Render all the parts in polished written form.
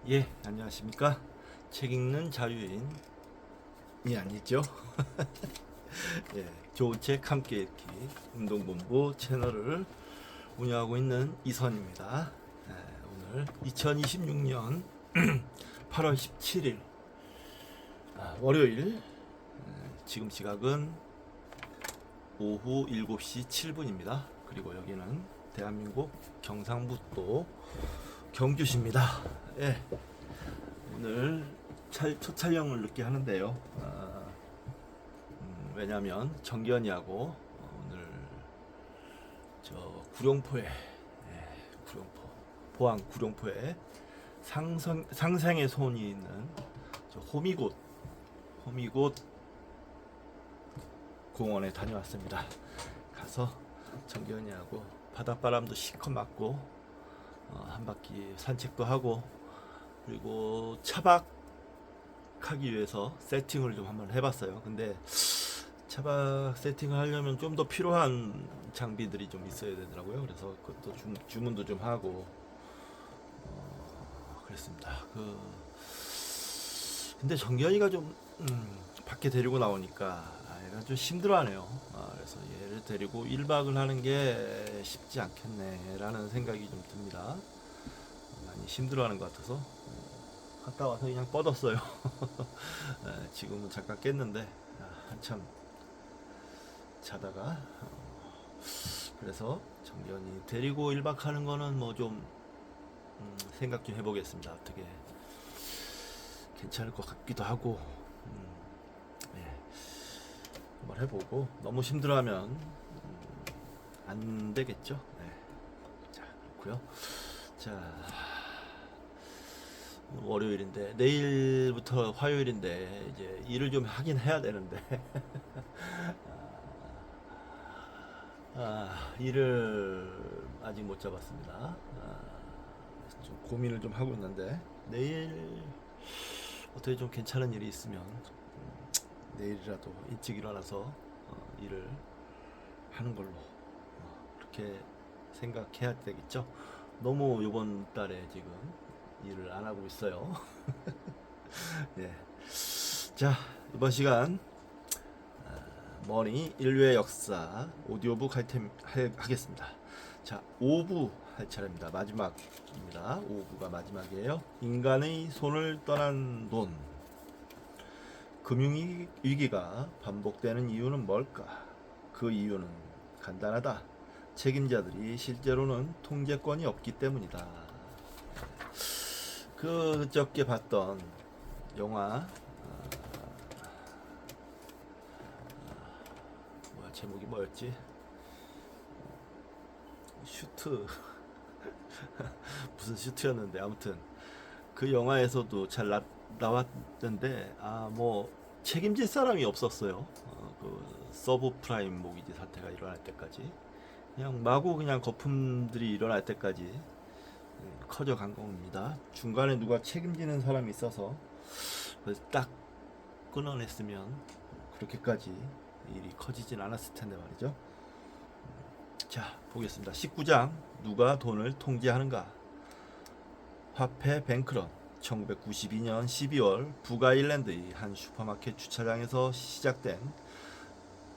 예, 안녕하십니까? 책 읽는 자유인이 아니죠. 예, 좋은 책 함께 읽기 운동본부 채널을 운영하고 있는 이선입니다. 예, 오늘 2026년 8월 17일 월요일, 지금 시각은 오후 7시 7분입니다. 그리고 여기는 대한민국 경상북도 경주시입니다. 예, 오늘 첫 촬영을 늦게 하는데요. 왜냐면 정기현이하고 오늘 저 구룡포에, 구룡포 포항 구룡포에 상생의 손이 있는 저 호미곶 공원에 다녀왔습니다. 가서 정기현이하고 바닷바람도 실컷 맞고 한 바퀴 산책도 하고, 그리고 차박하기 위해서 세팅을 좀 한번 해봤어요. 근데 차박 세팅을 하려면 좀 더 필요한 장비들이 좀 있어야 되더라고요. 그래서 그것도 주문도 좀 하고 그랬습니다. 근데 정기현이가 좀 밖에 데리고 나오니까 얘가 좀 힘들어하네요. 그래서 얘를 데리고 1박을 하는 게 쉽지 않겠네라는 생각이 좀 듭니다. 많이 힘들어하는 것 같아서 갔다 와서 그냥 뻗었어요. 지금은 잠깐 깼는데 한참 자다가 그래서 정견이 데리고 1박 하는 거는 뭐 좀 생각 좀 해보겠습니다. 어떻게 괜찮을 것 같기도 하고, 예, 한번 해보고 너무 힘들어하면 안 되겠죠. 네. 자, 그렇고요. 자, 월요일인데 내일부터 화요일인데 이제 일을 좀 하긴 해야 되는데 일을 아직 못 잡았습니다. 좀 고민을 좀 하고 있는데 내일 어떻게 좀 괜찮은 일이 있으면 내일이라도 일찍 일어나서 일을 하는 걸로 그렇게 생각해야 되겠죠. 너무 이번 달에 지금 일을 안 하고 있어요. 네. 자, 이번 시간 머니 인류의 역사 오디오북 하겠습니다. 자, 5부 할 차례입니다. 마지막입니다. 5부가 마지막이에요. 인간의 손을 떠난 돈. 금융위기가 반복되는 이유는 뭘까? 그 이유는 간단하다. 책임자들이 실제로는 통제권이 없기 때문이다. 그저께 봤던 영화, 제목이 뭐였지? 슈트 무슨 슈트였는데, 아무튼 그 영화에서도 잘 나왔던데 뭐 책임질 사람이 없었어요. 그 서브프라임 모기지 사태가 일어날 때까지 그냥 마구 그냥 거품들이 일어날 때까지 커져간 겁니다. 중간에 누가 책임지는 사람이 있어서 딱 끊어냈으면 그렇게까지 일이 커지진 않았을 텐데 말이죠. 자, 보겠습니다. 19장 누가 돈을 통제하는가. 화폐 뱅크런. 1992년 12월 북아일랜드의 한 슈퍼마켓 주차장에서 시작된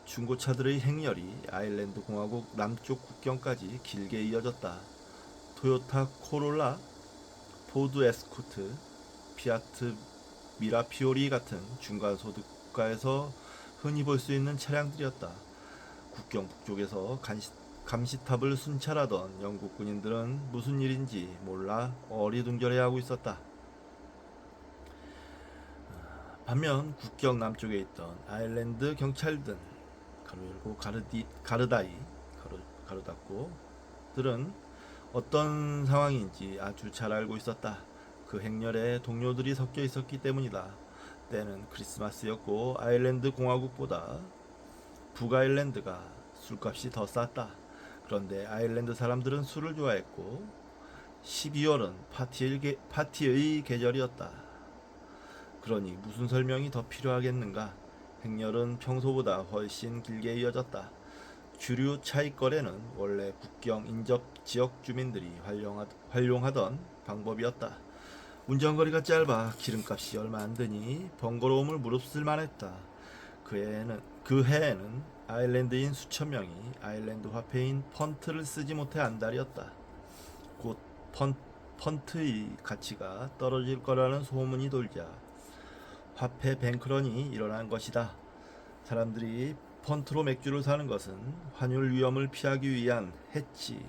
중고차들의 행렬이 아일랜드 공화국 남쪽 국경까지 길게 이어졌다. 토요타 코롤라, 포드 에스코트, 피아트 미라피오리 같은 중간 소득가에서 흔히 볼 수 있는 차량들이었다. 국경 북쪽에서 감시탑을 순찰하던 영국 군인들은 무슨 일인지 몰라 어리둥절해하고 있었다. 반면 국경 남쪽에 있던 아일랜드 경찰들, 가로 열고 가르다이, 가로 닫고들은 어떤 상황인지 아주 잘 알고 있었다. 그 행렬에 동료들이 섞여 있었기 때문이다. 때는 크리스마스였고 아일랜드 공화국보다 북아일랜드가 술값이 더 쌌다. 그런데 아일랜드 사람들은 술을 좋아했고 12월은 파티의 계절이었다. 그러니 무슨 설명이 더 필요하겠는가? 행렬은 평소보다 훨씬 길게 이어졌다. 주류 차익 거래는 원래 국경 인접 지역 주민들이 활용하던 방법이었다. 운전거리가 짧아 기름값이 얼마 안 드니 번거로움을 무릅쓸 만했다. 그 해에는 아일랜드인 수천 명이 아일랜드 화폐인 펀트를 쓰지 못해 안달이었다. 곧 펀트의 가치가 떨어질 거라는 소문이 돌자 화폐 뱅크런이 일어난 것이다. 사람들이 펀트로 맥주를 사는 것은 환율 위험을 피하기 위한 해치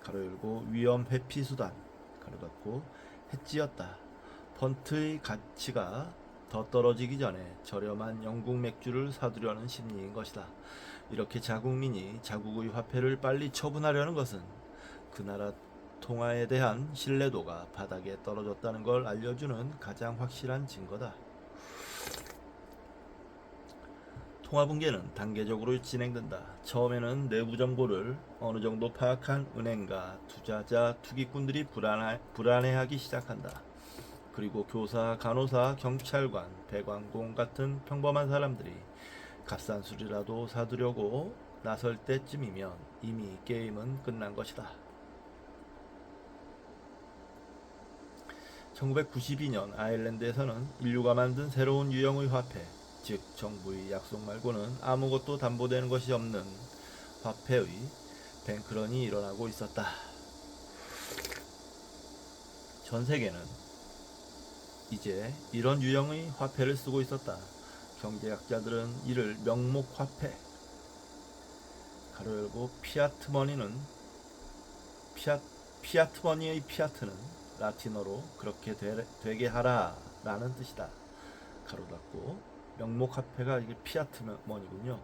가로 열고 위험 회피 수단 가로 닫고 해치였다. 펀트의 가치가 더 떨어지기 전에 저렴한 영국 맥주를 사두려는 심리인 것이다. 이렇게 자국민이 자국의 화폐를 빨리 처분하려는 것은 그 나라 통화에 대한 신뢰도가 바닥에 떨어졌다는 걸 알려주는 가장 확실한 증거다. 통화붕괴는 단계적으로 진행된다. 처음에는 내부 정보를 어느 정도 파악한 은행가, 투자자, 투기꾼들이 불안해하기 시작한다. 그리고 교사, 간호사, 경찰관, 배관공 같은 평범한 사람들이 값싼 술이라도 사두려고 나설 때쯤이면 이미 게임은 끝난 것이다. 1992년 아일랜드에서는 인류가 만든 새로운 유형의 화폐, 즉 정부의 약속 말고는 아무것도 담보되는 것이 없는 화폐의 뱅크런이 일어나고 있었다. 전 세계는 이제 이런 유형의 화폐를 쓰고 있었다. 경제학자들은 이를 명목화폐 가로 열고 피아트머니의 피아트는 라틴어로 그렇게 되게 하라 라는 뜻이다. 가로 닫고 명목화폐가 이게 피아트머니군요.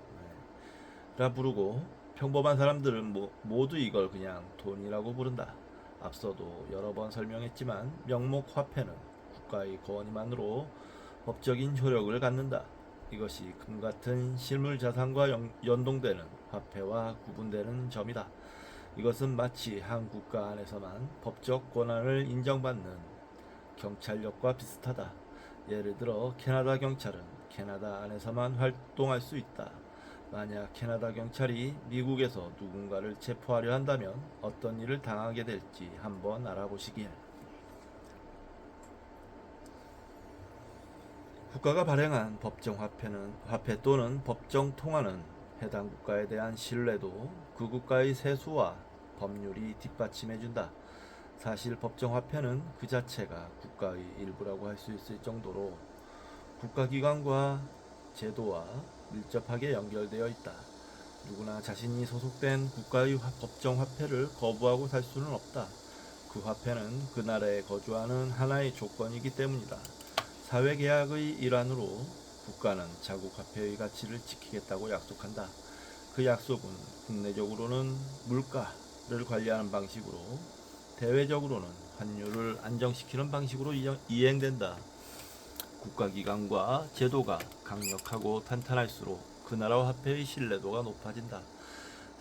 라 부르고 평범한 사람들은 모두 이걸 그냥 돈이라고 부른다. 앞서도 여러 번 설명했지만 명목화폐는 국가의 권위만으로 법적인 효력을 갖는다. 이것이 금같은 실물자산과 연동되는 화폐와 구분되는 점이다. 이것은 마치 한 국가 안에서만 법적 권한을 인정받는 경찰력과 비슷하다. 예를 들어 캐나다 경찰은 캐나다 안에서만 활동할 수 있다. 만약 캐나다 경찰이 미국에서 누군가를 체포하려 한다면 어떤 일을 당하게 될지 한번 알아보시길. 국가가 발행한 법정 화폐 또는 법정 통화는 해당 국가에 대한 신뢰도 그 국가의 세수와 법률이 뒷받침해준다. 사실 법정 화폐는 그 자체가 국가의 일부라고 할 수 있을 정도로 국가기관과 제도와 밀접하게 연결되어 있다. 누구나 자신이 소속된 국가의 법정 화폐를 거부하고 살 수는 없다. 그 화폐는 그 나라에 거주하는 하나의 조건이기 때문이다. 사회계약의 일환으로 국가는 자국 화폐의 가치를 지키겠다고 약속한다. 그 약속은 국내적으로는 물가를 관리하는 방식으로, 대외적으로는 환율을 안정시키는 방식으로 이행된다. 국가기관과 제도가 강력하고 탄탄할수록 그 나라 화폐의 신뢰도가 높아진다.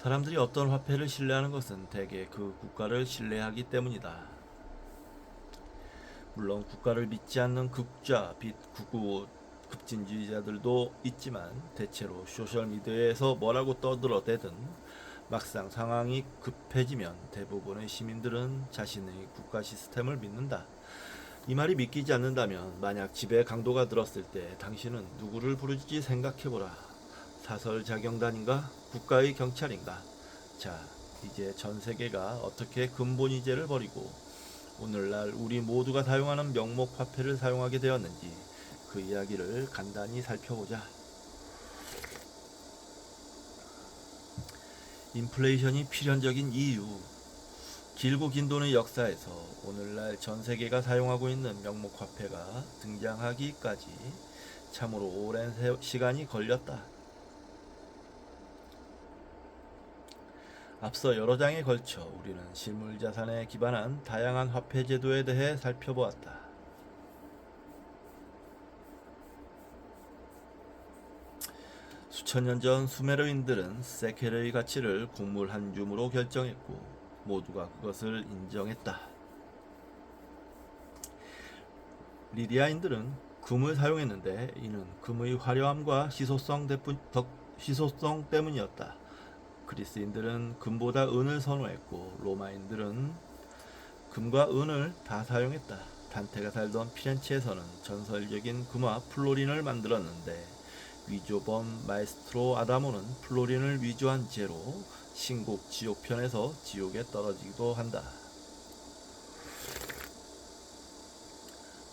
사람들이 어떤 화폐를 신뢰하는 것은 대개 그 국가를 신뢰하기 때문이다. 물론 국가를 믿지 않는 극좌, 극우, 급진주의자들도 있지만 대체로 소셜미디어에서 뭐라고 떠들어대든 막상 상황이 급해지면 대부분의 시민들은 자신의 국가 시스템을 믿는다. 이 말이 믿기지 않는다면 만약 집에 강도가 들었을 때 당신은 누구를 부르지 생각해보라. 사설자경단인가? 국가의 경찰인가? 자, 이제 전 세계가 어떻게 근본이제를 버리고 오늘날 우리 모두가 사용하는 명목화폐를 사용하게 되었는지 그 이야기를 간단히 살펴보자. 인플레이션이 필연적인 이유. 길고 긴 돈의 역사에서 오늘날 전 세계가 사용하고 있는 명목화폐가 등장하기까지 참으로 오랜 시간이 걸렸다. 앞서 여러 장에 걸쳐 우리는 실물자산에 기반한 다양한 화폐 제도에 대해 살펴보았다. 수천 년 전 수메르인들은 세켈의 가치를 곡물 한 줌으로 결정했고 모두가 그것을 인정했다. 리디아인들은 금을 사용했는데 이는 금의 화려함과 희소성 때문이었다. 그리스인들은 금보다 은을 선호했고 로마인들은 금과 은을 다 사용했다. 단테가 살던 피렌체에서는 전설적인 금화 플로린을 만들었는데 위조범 마에스트로 아다모는 플로린을 위조한 죄로 신곡 지옥편에서 지옥에 떨어지기도 한다.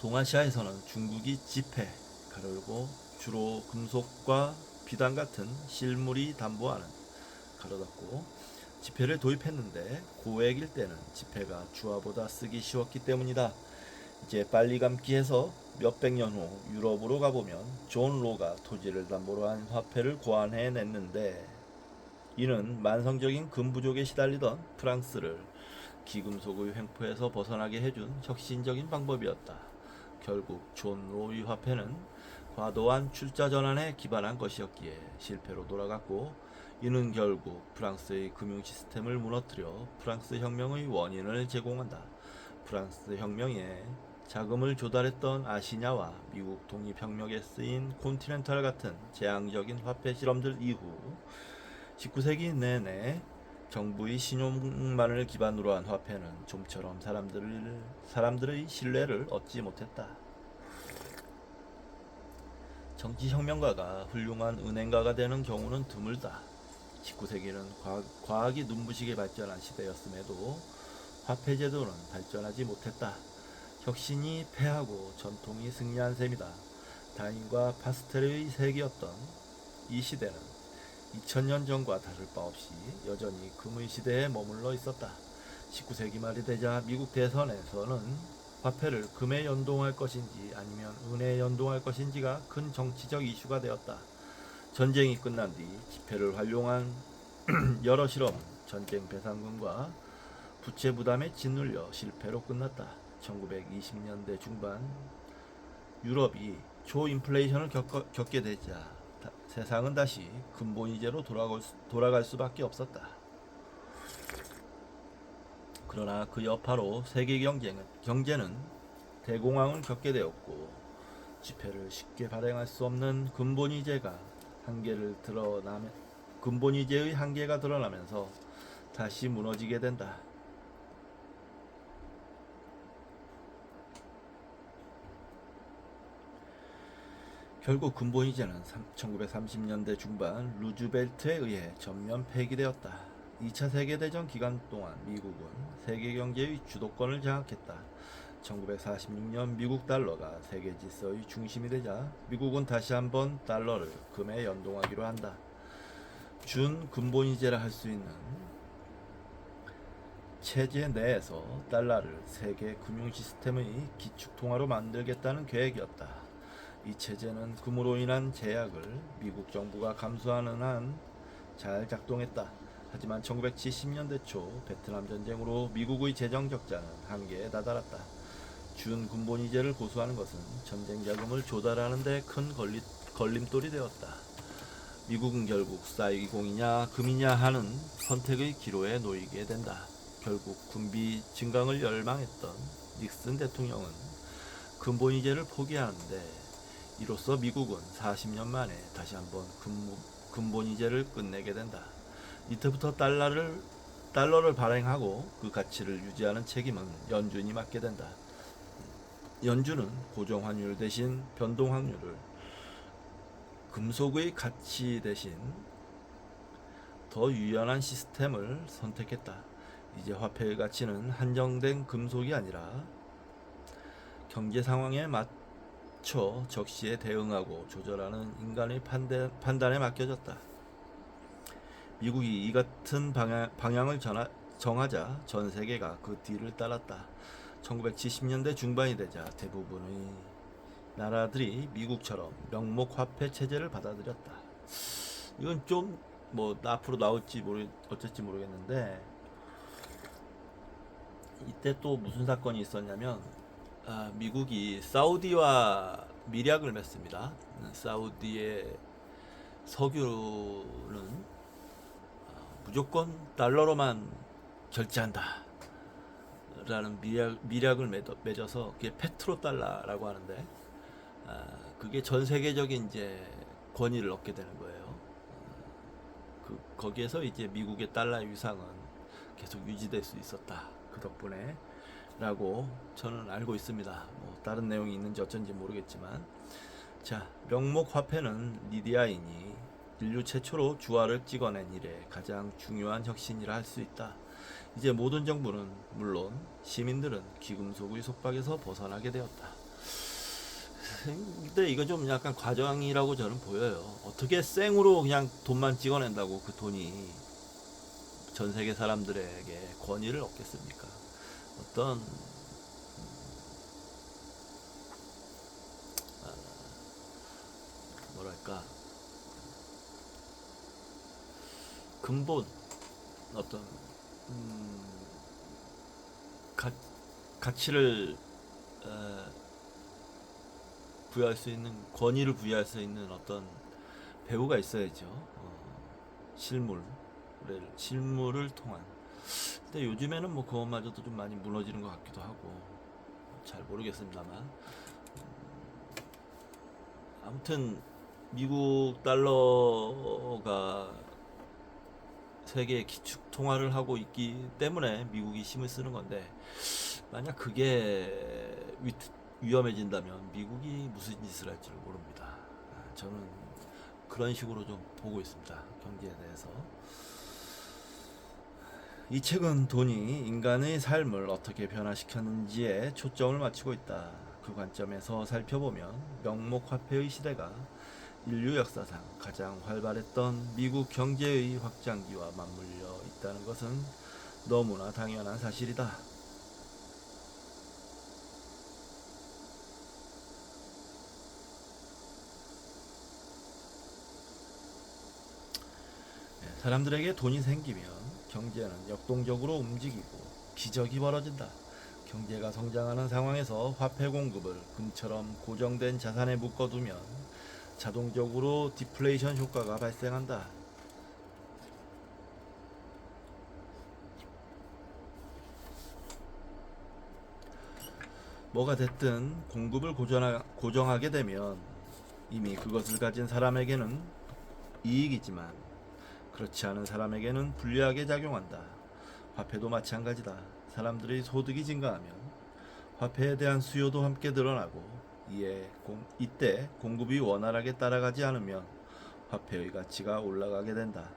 동아시아에서는 중국이 지폐 가르고 주로 금속과 비단 같은 실물이 담보하는 가로닫고 지폐를 도입했는데 고액일 때는 지폐가 주화보다 쓰기 쉬웠기 때문이다. 이제 빨리 감기해서 몇백 년 후 유럽으로 가보면 존 로가 토지를 담보로 한 화폐를 고안해냈는데 이는 만성적인 금부족에 시달리던 프랑스를 기금속의 횡포에서 벗어나게 해준 혁신적인 방법이었다. 결국 존 로의 화폐는 과도한 출자 전환에 기반한 것이었기에 실패로 돌아갔고 이는 결국 프랑스의 금융 시스템을 무너뜨려 프랑스 혁명의 원인을 제공한다. 프랑스 혁명에 자금을 조달했던 아시냐와 미국 독립혁명에 쓰인 콘티넨탈 같은 재앙적인 화폐 실험들 이후 19세기 내내 정부의 신용만을 기반으로 한 화폐는 좀처럼 사람들의 신뢰를 얻지 못했다. 정치혁명가가 훌륭한 은행가가 되는 경우는 드물다. 19세기는 과학이 눈부시게 발전한 시대였음에도 화폐 제도는 발전하지 못했다. 혁신이 패하고 전통이 승리한 셈이다. 다인과 파스텔의 세기였던 이 시대는 2000년 전과 다를 바 없이 여전히 금의 시대에 머물러 있었다. 19세기 말이 되자 미국 대선에서는 화폐를 금에 연동할 것인지 아니면 은에 연동할 것인지가 큰 정치적 이슈가 되었다. 전쟁이 끝난 뒤 지폐를 활용한 여러 실험은 전쟁 배상금과 부채 부담에 짓눌려 실패로 끝났다. 1920년대 중반 유럽이 초인플레이션을 겪게 되자 세상은 다시 근본이제로 돌아갈 수밖에 없었다. 그러나 그 여파로 세계 경제는 대공황을 겪게 되었고 지폐를 쉽게 발행할 수 없는 근본이제의 한계가 드러나면서 다시 무너지게 된다. 결국 근본이제는 1930년대 중반 루즈벨트에 의해 전면 폐기되었다. 2차 세계대전 기간 동안 미국은 세계 경제의 주도권을 장악했다. 1946년 미국 달러가 세계 질서의 중심이 되자 미국은 다시 한번 달러를 금에 연동하기로 한다. 준 근본이제라 할 수 있는 체제 내에서 달러를 세계 금융 시스템의 기축통화로 만들겠다는 계획이었다. 이 체제는 금으로 인한 제약을 미국 정부가 감수하는 한 잘 작동했다. 하지만 1970년대 초 베트남 전쟁으로 미국의 재정 적자는 한계에 다다랐다. 준 근본이제를 고수하는 것은 전쟁 자금을 조달하는 데 큰 걸림돌이 되었다. 미국은 결국 쌀이공이냐 금이냐 하는 선택의 기로에 놓이게 된다. 결국 군비 증강을 열망했던 닉슨 대통령은 근본이제를 포기하는데 이로써 미국은 40년 만에 다시 한번 근본이제를 끝내게 된다. 이때부터 달러를 발행하고 그 가치를 유지하는 책임은 연준이 맡게 된다. 연준은 고정환율 대신 변동환율을, 금속의 가치 대신 더 유연한 시스템을 선택했다. 이제 화폐의 가치는 한정된 금속이 아니라 경제 상황에 맞춰 적시에 대응하고 조절하는 인간의 판단에 맡겨졌다. 미국이 이 같은 방향을 정하자 전 세계가 그 뒤를 따랐다. 1970년대 중반이 되자 대부분의 나라들이 미국처럼 명목 화폐 체제를 받아들였다. 이건 좀 앞으로 나올지 어쩔지 모르겠는데 이때 또 무슨 사건이 있었냐면 미국이 사우디와 밀약을 맺습니다. 사우디의 석유는 무조건 달러로만 결제한다 라는 밀약을 맺어서 그게 페트로달러라고 하는데 그게 전 세계적인 이제 권위를 얻게 되는 거예요. 거기에서 이제 미국의 달러의 위상은 계속 유지될 수 있었다. 그 덕분에 라고 저는 알고 있습니다. 뭐 다른 내용이 있는지 어쩐지 모르겠지만, 자, 명목 화폐는 리디아인이 인류 최초로 주화를 찍어낸 이래 가장 중요한 혁신이라 할 수 있다. 이제 모든 정부는 물론 시민들은 귀금속의 속박에서 벗어나게 되었다. 근데 이거 좀 약간 과정이라고 저는 보여요. 어떻게 생으로 그냥 돈만 찍어낸다고 그 돈이 전 세계 사람들에게 권위를 얻겠습니까? 어떤 뭐랄까 근본 어떤 가, 가치를 부여할 수 있는 권위를 부여할 수 있는 어떤 배우가 있어야죠. 실물을 통한. 근데 요즘에는 뭐 그것마저도 좀 많이 무너지는 것 같기도 하고 잘 모르겠습니다만, 아무튼 미국 달러가 세계의 기축 통화를 하고 있기 때문에 미국이 힘을 쓰는 건데, 만약 그게 위험해진다면 미국이 무슨 짓을 할지를 모릅니다. 저는 그런 식으로 좀 보고 있습니다. 경제에 대해서. 이 책은 돈이 인간의 삶을 어떻게 변화시켰는지에 초점을 맞추고 있다. 그 관점에서 살펴보면 명목 화폐의 시대가 인류 역사상 가장 활발했던 미국 경제의 확장기와 맞물려 있다는 것은 너무나 당연한 사실이다. 사람들에게 돈이 생기면 경제는 역동적으로 움직이고 기적이 벌어진다. 경제가 성장하는 상황에서 화폐 공급을 금처럼 고정된 자산에 묶어두면 자동적으로 디플레이션 효과가 발생한다. 뭐가 됐든 공급을 고정하게 되면 이미 그것을 가진 사람에게는 이익이지만 그렇지 않은 사람에게는 불리하게 작용한다. 화폐도 마찬가지다. 사람들의 소득이 증가하면 화폐에 대한 수요도 함께 늘어나고 이때 공급이 원활하게 따라가지 않으면 화폐의 가치가 올라가게 된다.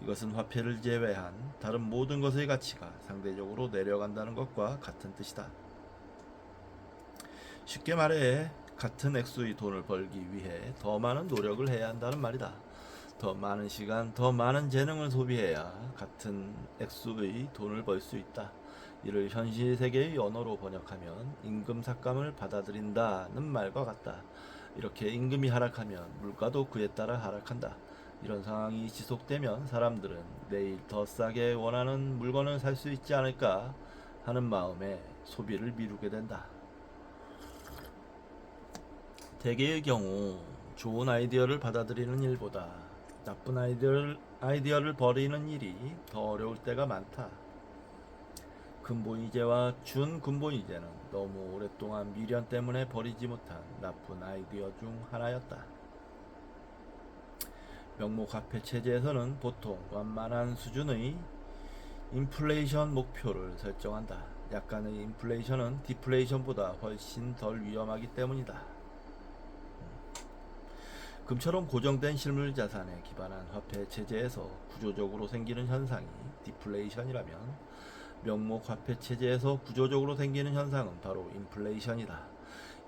이것은 화폐를 제외한 다른 모든 것의 가치가 상대적으로 내려간다는 것과 같은 뜻이다. 쉽게 말해 같은 액수의 돈을 벌기 위해 더 많은 노력을 해야 한다는 말이다. 더 많은 시간, 더 많은 재능을 소비해야 같은 액수의 돈을 벌 수 있다. 이를 현실 세계의 언어로 번역하면 임금 삭감을 받아들인다는 말과 같다. 이렇게 임금이 하락하면 물가도 그에 따라 하락한다. 이런 상황이 지속되면 사람들은 내일 더 싸게 원하는 물건을 살 수 있지 않을까 하는 마음에 소비를 미루게 된다. 대개의 경우 좋은 아이디어를 받아들이는 일보다 나쁜 아이디어를 버리는 일이 더 어려울 때가 많다. 근본이제와 준근본이제는 너무 오랫동안 미련 때문에 버리지 못한 나쁜 아이디어 중 하나였다. 명목화폐 체제에서는 보통 완만한 수준의 인플레이션 목표를 설정한다. 약간의 인플레이션은 디플레이션보다 훨씬 덜 위험하기 때문이다. 금처럼 고정된 실물 자산에 기반한 화폐 체제에서 구조적으로 생기는 현상이 디플레이션이라면 명목 화폐 체제에서 구조적으로 생기는 현상은 바로 인플레이션이다.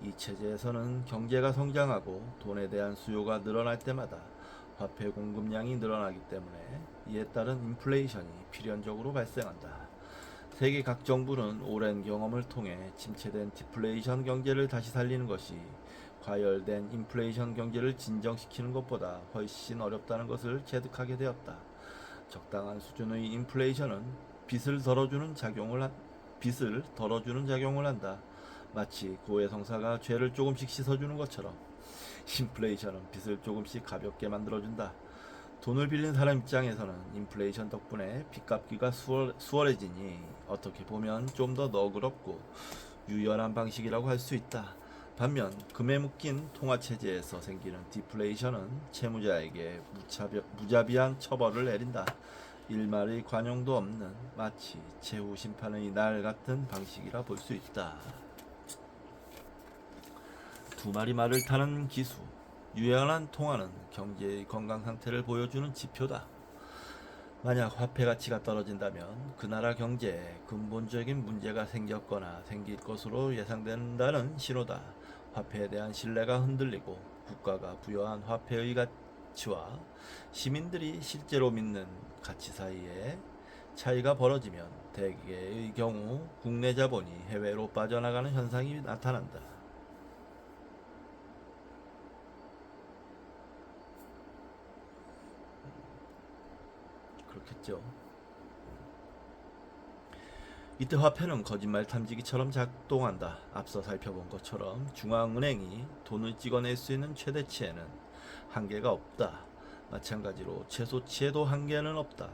이 체제에서는 경제가 성장하고 돈에 대한 수요가 늘어날 때마다 화폐 공급량이 늘어나기 때문에 이에 따른 인플레이션이 필연적으로 발생한다. 세계 각 정부는 오랜 경험을 통해 침체된 디플레이션 경제를 다시 살리는 것이 과열된 인플레이션 경제를 진정시키는 것보다 훨씬 어렵다는 것을 체득하게 되었다. 적당한 수준의 인플레이션은 빚을 덜어주는 작용을 한다. 마치 고해성사가 죄를 조금씩 씻어주는 것처럼 인플레이션은 빚을 조금씩 가볍게 만들어준다. 돈을 빌린 사람 입장에서는 인플레이션 덕분에 빚 갚기가 수월해지니 어떻게 보면 좀 더 너그럽고 유연한 방식이라고 할 수 있다. 반면 금에 묶인 통화체제에서 생기는 디플레이션은 채무자에게 무자비한 처벌을 내린다. 일말의 관용도 없는 마치 최후 심판의 날 같은 방식이라 볼 수 있다. 두 마리 말을 타는 기수, 유연한 통화는 경제의 건강 상태를 보여주는 지표다. 만약 화폐 가치가 떨어진다면 그 나라 경제에 근본적인 문제가 생겼거나 생길 것으로 예상된다는 신호다. 화폐에 대한 신뢰가 흔들리고 국가가 부여한 화폐의 가치와 시민들이 실제로 믿는 가치 사이에 차이가 벌어지면 대개의 경우 국내 자본이 해외로 빠져나가는 현상이 나타난다. 그렇겠죠. 이때 화폐는 거짓말 탐지기처럼 작동한다. 앞서 살펴본 것처럼 중앙은행이 돈을 찍어낼 수 있는 최대치에는 한계가 없다. 마찬가지로 최소치에도 한계는 없다.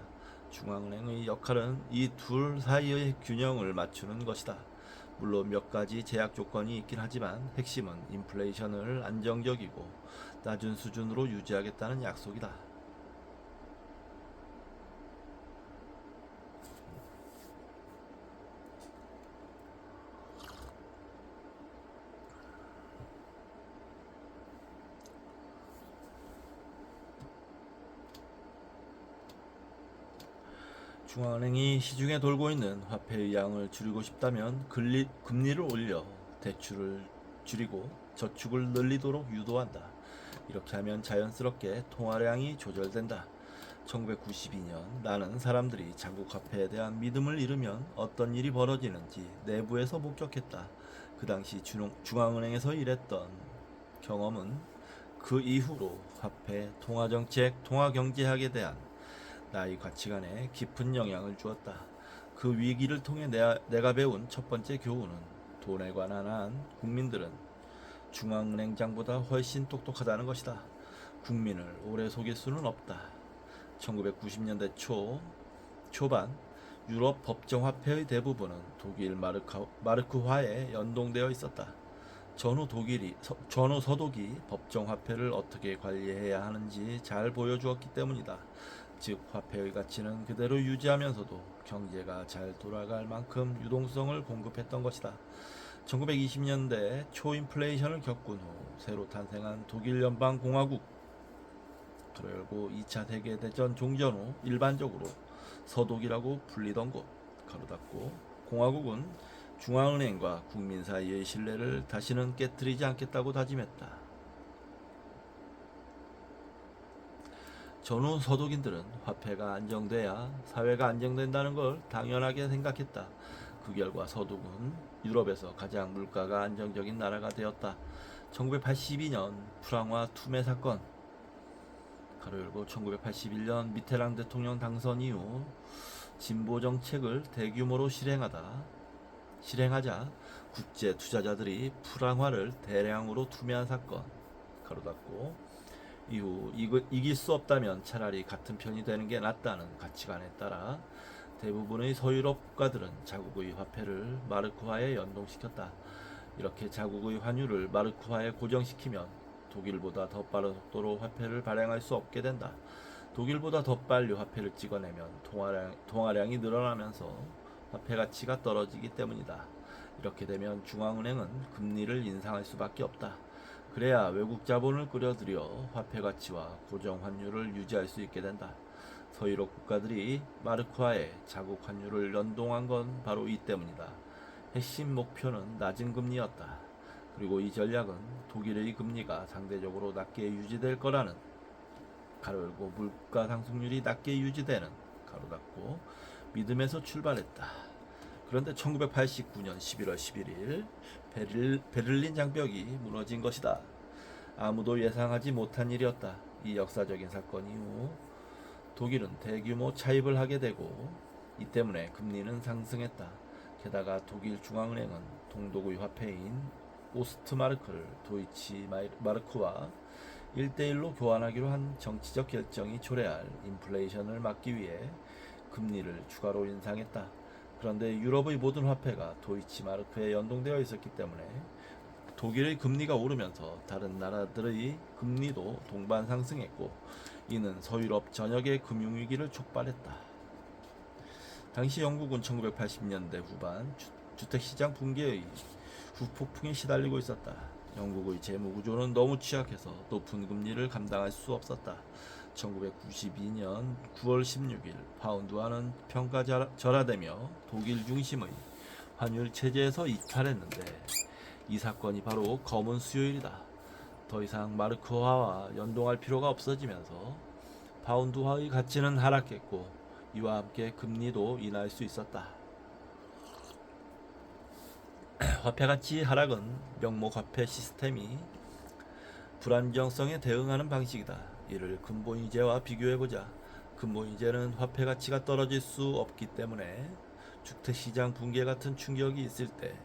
중앙은행의 역할은 이 둘 사이의 균형을 맞추는 것이다. 물론 몇 가지 제약 조건이 있긴 하지만 핵심은 인플레이션을 안정적이고 낮은 수준으로 유지하겠다는 약속이다. 중앙은행이 시중에 돌고 있는 화폐의 양을 줄이고 싶다면 금리를 올려 대출을 줄이고 저축을 늘리도록 유도한다. 이렇게 하면 자연스럽게 통화량이 조절된다. 1992년 나는 사람들이 자국 화폐에 대한 믿음을 잃으면 어떤 일이 벌어지는지 내부에서 목격했다. 그 당시 중앙은행에서 일했던 경험은 그 이후로 화폐, 통화정책, 통화경제학에 대한 나의 가치관에 깊은 영향을 주었다. 그 위기를 통해 내가 배운 첫 번째 교훈은 돈에 관한 한 국민들은 중앙은행장보다 훨씬 똑똑하다는 것이다. 국민을 오래 속일 수는 없다. 1990년대 초반 유럽 법정화폐의 대부분은 독일 마르크화에 연동되어 있었다. 전후 서독이 법정화폐를 어떻게 관리해야 하는지 잘 보여주었기 때문이다. 즉 화폐의 가치는 그대로 유지하면서도 경제가 잘 돌아갈 만큼 유동성을 공급했던 것이다. 1920년대 초인플레이션을 겪은 후 새로 탄생한 독일 연방공화국, 그리고 2차 세계대전 종전 후 일반적으로 서독이라고 불리던 곳, 가로 닫고, 공화국은 중앙은행과 국민 사이의 신뢰를 다시는 깨뜨리지 않겠다고 다짐했다. 전후 서독인들은 화폐가 안정돼야 사회가 안정된다는 걸 당연하게 생각했다. 그 결과 서독은 유럽에서 가장 물가가 안정적인 나라가 되었다. 1982년 프랑화 투매 사건, 가로 열고 1981년 미테랑 대통령 당선 이후 진보 정책을 대규모로 실행하자 국제 투자자들이 프랑화를 대량으로 투매한 사건, 가로 닫고, 이후 이길 수 없다면 차라리 같은 편이 되는 게 낫다는 가치관에 따라 대부분의 서유럽 국가들은 자국의 화폐를 마르크화에 연동시켰다. 이렇게 자국의 환율을 마르크화에 고정시키면 독일보다 더 빠른 속도로 화폐를 발행할 수 없게 된다. 독일보다 더 빨리 화폐를 찍어내면 통화량이 늘어나면서 화폐 가치가 떨어지기 때문이다. 이렇게 되면 중앙은행은 금리를 인상할 수밖에 없다. 그래야 외국 자본을 끌어들여 화폐 가치와 고정 환율을 유지할 수 있게 된다. 서유럽 국가들이 마르크화에 자국 환율을 연동한 건 바로 이 때문이다. 핵심 목표는 낮은 금리였다. 그리고 이 전략은 독일의 금리가 상대적으로 낮게 유지될 거라는, 가로 열고, 물가 상승률이 낮게 유지되는, 가로 닫고, 믿음에서 출발했다. 그런데 1989년 11월 11일 베를린 장벽이 무너진 것이다. 아무도 예상하지 못한 일이었다. 이 역사적인 사건 이후 독일은 대규모 차입을 하게 되고 이 때문에 금리는 상승했다. 게다가 독일 중앙은행은 동독의 화폐인 오스트마르크를 도이치마르크와 1대1로 교환하기로 한 정치적 결정이 초래할 인플레이션을 막기 위해 금리를 추가로 인상했다. 그런데 유럽의 모든 화폐가 도이치마르크에 연동되어 있었기 때문에 독일의 금리가 오르면서 다른 나라들의 금리도 동반 상승했고, 이는 서유럽 전역의 금융위기를 촉발했다. 당시 영국은 1980년대 후반 주택시장 붕괴의 후폭풍에 시달리고 있었다. 영국의 재무구조는 너무 취약해서 높은 금리를 감당할 수 없었다. 1992년 9월 16일 파운드화는 평가절하되며 독일 중심의 환율 체제에서 이탈했는데 이 사건이 바로 검은 수요일이다. 더 이상 마르크화와 연동할 필요가 없어지면서 파운드화의 가치는 하락했고 이와 함께 금리도 인하할 수 있었다. 화폐가치 하락은 명목화폐 시스템이 불안정성에 대응하는 방식이다. 이를 근본이제와 비교해보자. 근본이제는 화폐 가치가 떨어질 수 없기 때문에 주택시장 붕괴 같은 충격이 있을 때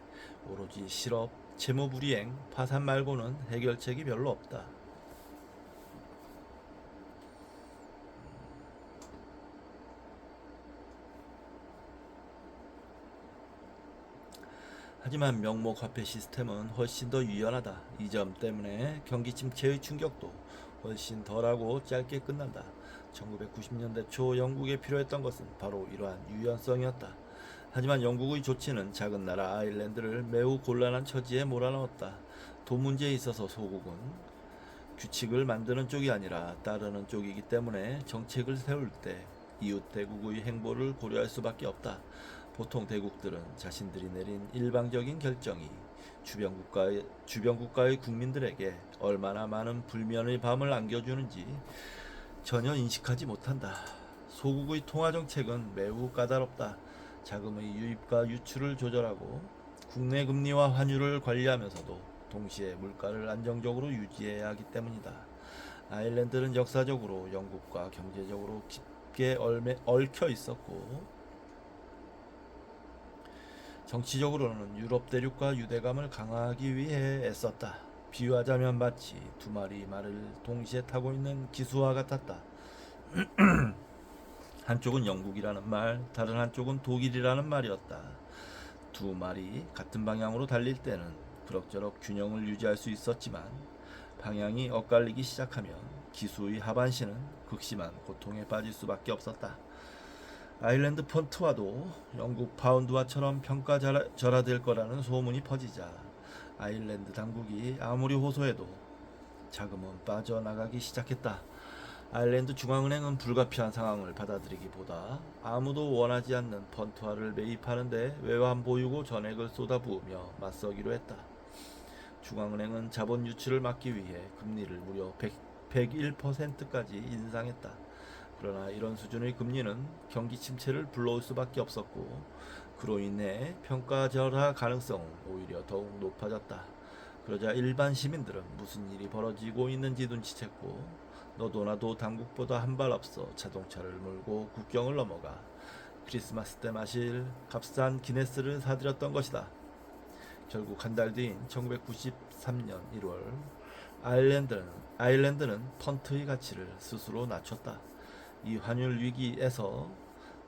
오로지 실업, 채무불이행, 파산 말고는 해결책이 별로 없다. 하지만 명목화폐 시스템은 훨씬 더 유연하다. 이 점 때문에 경기 침체의 충격도 훨씬 덜하고 짧게 끝난다. 1990년대 초 영국에 필요했던 것은 바로 이러한 유연성이었다. 하지만 영국의 조치는 작은 나라 아일랜드를 매우 곤란한 처지에 몰아넣었다. 돈 문제에 있어서 소국은 규칙을 만드는 쪽이 아니라 따르는 쪽이기 때문에 정책을 세울 때 이웃 대국의 행보를 고려할 수밖에 없다. 보통 대국들은 자신들이 내린 일방적인 결정이 주변 국가의 국민들에게 얼마나 많은 불면의 밤을 안겨주는지 전혀 인식하지 못한다. 소국의 통화정책은 매우 까다롭다. 자금의 유입과 유출을 조절하고 국내 금리와 환율을 관리하면서도 동시에 물가를 안정적으로 유지해야 하기 때문이다. 아일랜드는 역사적으로 영국과 경제적으로 깊게 얽혀 있었고 정치적으로는 유럽 대륙과 유대감을 강화하기 위해 애썼다. 비유하자면 마치 두 마리 말을 동시에 타고 있는 기수와 같았다. 한쪽은 영국이라는 말, 다른 한쪽은 독일이라는 말이었다. 두 말이 같은 방향으로 달릴 때는 그럭저럭 균형을 유지할 수 있었지만 방향이 엇갈리기 시작하면 기수의 하반신은 극심한 고통에 빠질 수밖에 없었다. 아일랜드 펀트와도 영국 파운드화처럼 평가절하될 거라는 소문이 퍼지자 아일랜드 당국이 아무리 호소해도 자금은 빠져나가기 시작했다. 아일랜드 중앙은행은 불가피한 상황을 받아들이기보다 아무도 원하지 않는 펀트화를 매입하는데 외환 보유고 전액을 쏟아부으며 맞서기로 했다. 중앙은행은 자본 유출을 막기 위해 금리를 무려 101%까지 인상했다. 그러나 이런 수준의 금리는 경기 침체를 불러올 수밖에 없었고 그로 인해 평가절하 가능성은 오히려 더욱 높아졌다. 그러자 일반 시민들은 무슨 일이 벌어지고 있는지 눈치챘고 너도 나도 당국보다 한 발 앞서 자동차를 몰고 국경을 넘어가 크리스마스 때 마실 값싼 기네스를 사들였던 것이다. 결국 한 달 뒤인 1993년 1월 아일랜드는 펀트의 가치를 스스로 낮췄다. 이 환율 위기에서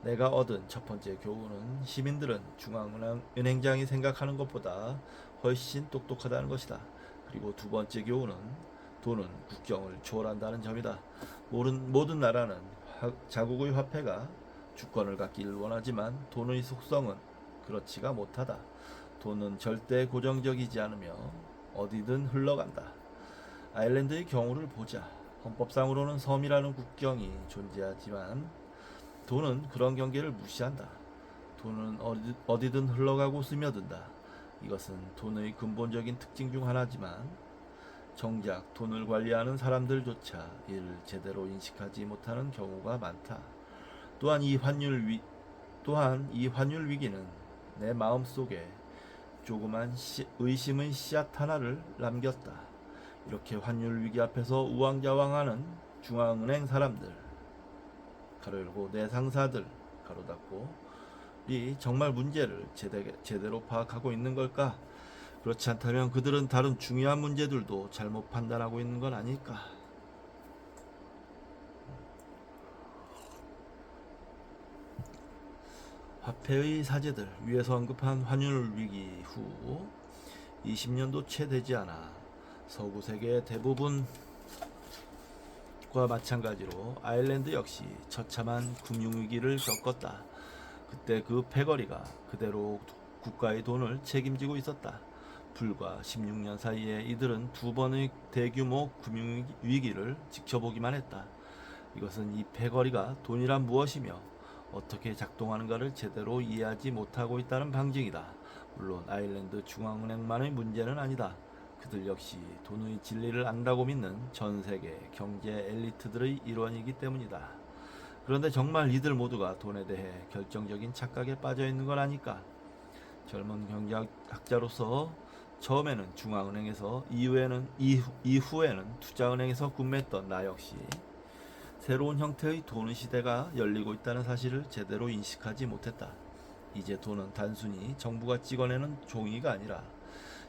내가 얻은 첫 번째 교훈은 시민들은 중앙은행장이 생각하는 것보다 훨씬 똑똑하다는 것이다. 그리고 두 번째 교훈은 돈은 국경을 초월한다는 점이다. 모든 나라는 자국의 화폐가 주권을 갖기를 원하지만 돈의 속성은 그렇지가 못하다. 돈은 절대 고정적이지 않으며 어디든 흘러간다. 아일랜드의 경우를 보자. 헌법상으로는 섬이라는 국경이 존재하지만 돈은 그런 경계를 무시한다. 돈은 어디든 흘러가고 스며든다. 이것은 돈의 근본적인 특징 중 하나지만 정작 돈을 관리하는 사람들조차 이를 제대로 인식하지 못하는 경우가 많다. 또한 이 환율 위기는 내 마음속에 조그만 의심의 씨앗 하나를 남겼다. 이렇게 환율 위기 앞에서 우왕좌왕하는 중앙은행 사람들 가로 열고 내 상사들 가로 닫고이 정말 문제를 제대로 파악하고 있는 걸까? 그렇지 않다면 그들은 다른 중요한 문제들도 잘못 판단하고 있는 건 아닐까? 화폐의 사제들 위에서 언급한 환율 위기 후 20년도 채 되지 않아 서구 세계의 대부분과 마찬가지로 아일랜드 역시 처참한 금융위기를 겪었다. 그때 그 패거리가 그대로 국가의 돈을 책임지고 있었다. 불과 16년 사이에 이들은 두 번의 대규모 금융위기를 지켜보기만 했다. 이것은 이 패거리가 돈이란 무엇이며 어떻게 작동하는가를 제대로 이해하지 못하고 있다는 방증이다. 물론 아일랜드 중앙은행만의 문제는 아니다. 그들 역시 돈의 진리를 안다고 믿는 전 세계 경제 엘리트들의 일원이기 때문이다. 그런데 정말 이들 모두가 돈에 대해 결정적인 착각에 빠져 있는 건 아닐까? 젊은 경제학자로서 처음에는 중앙은행에서 이후에는 투자은행에서 근무했던 나 역시 새로운 형태의 돈 시대가 열리고 있다는 사실을 제대로 인식하지 못했다. 이제 돈은 단순히 정부가 찍어내는 종이가 아니라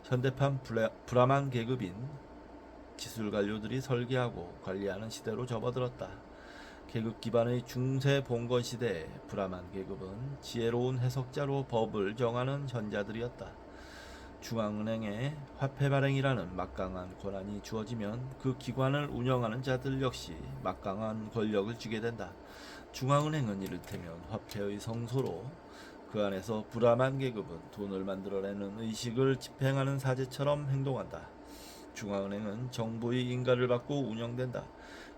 현대판 브라만 계급인 기술 관료들이 설계하고 관리하는 시대로 접어들었다. 계급 기반의 중세 봉건 시대에 브라만 계급은 지혜로운 해석자로 법을 정하는 현자들이었다. 중앙은행에 화폐 발행이라는 막강한 권한이 주어지면 그 기관을 운영하는 자들 역시 막강한 권력을 쥐게 된다. 중앙은행은 이를테면 화폐의 성소로 그 안에서 브라만 계급은 돈을 만들어내는 의식을 집행하는 사제처럼 행동한다. 중앙은행은 정부의 인가를 받고 운영된다.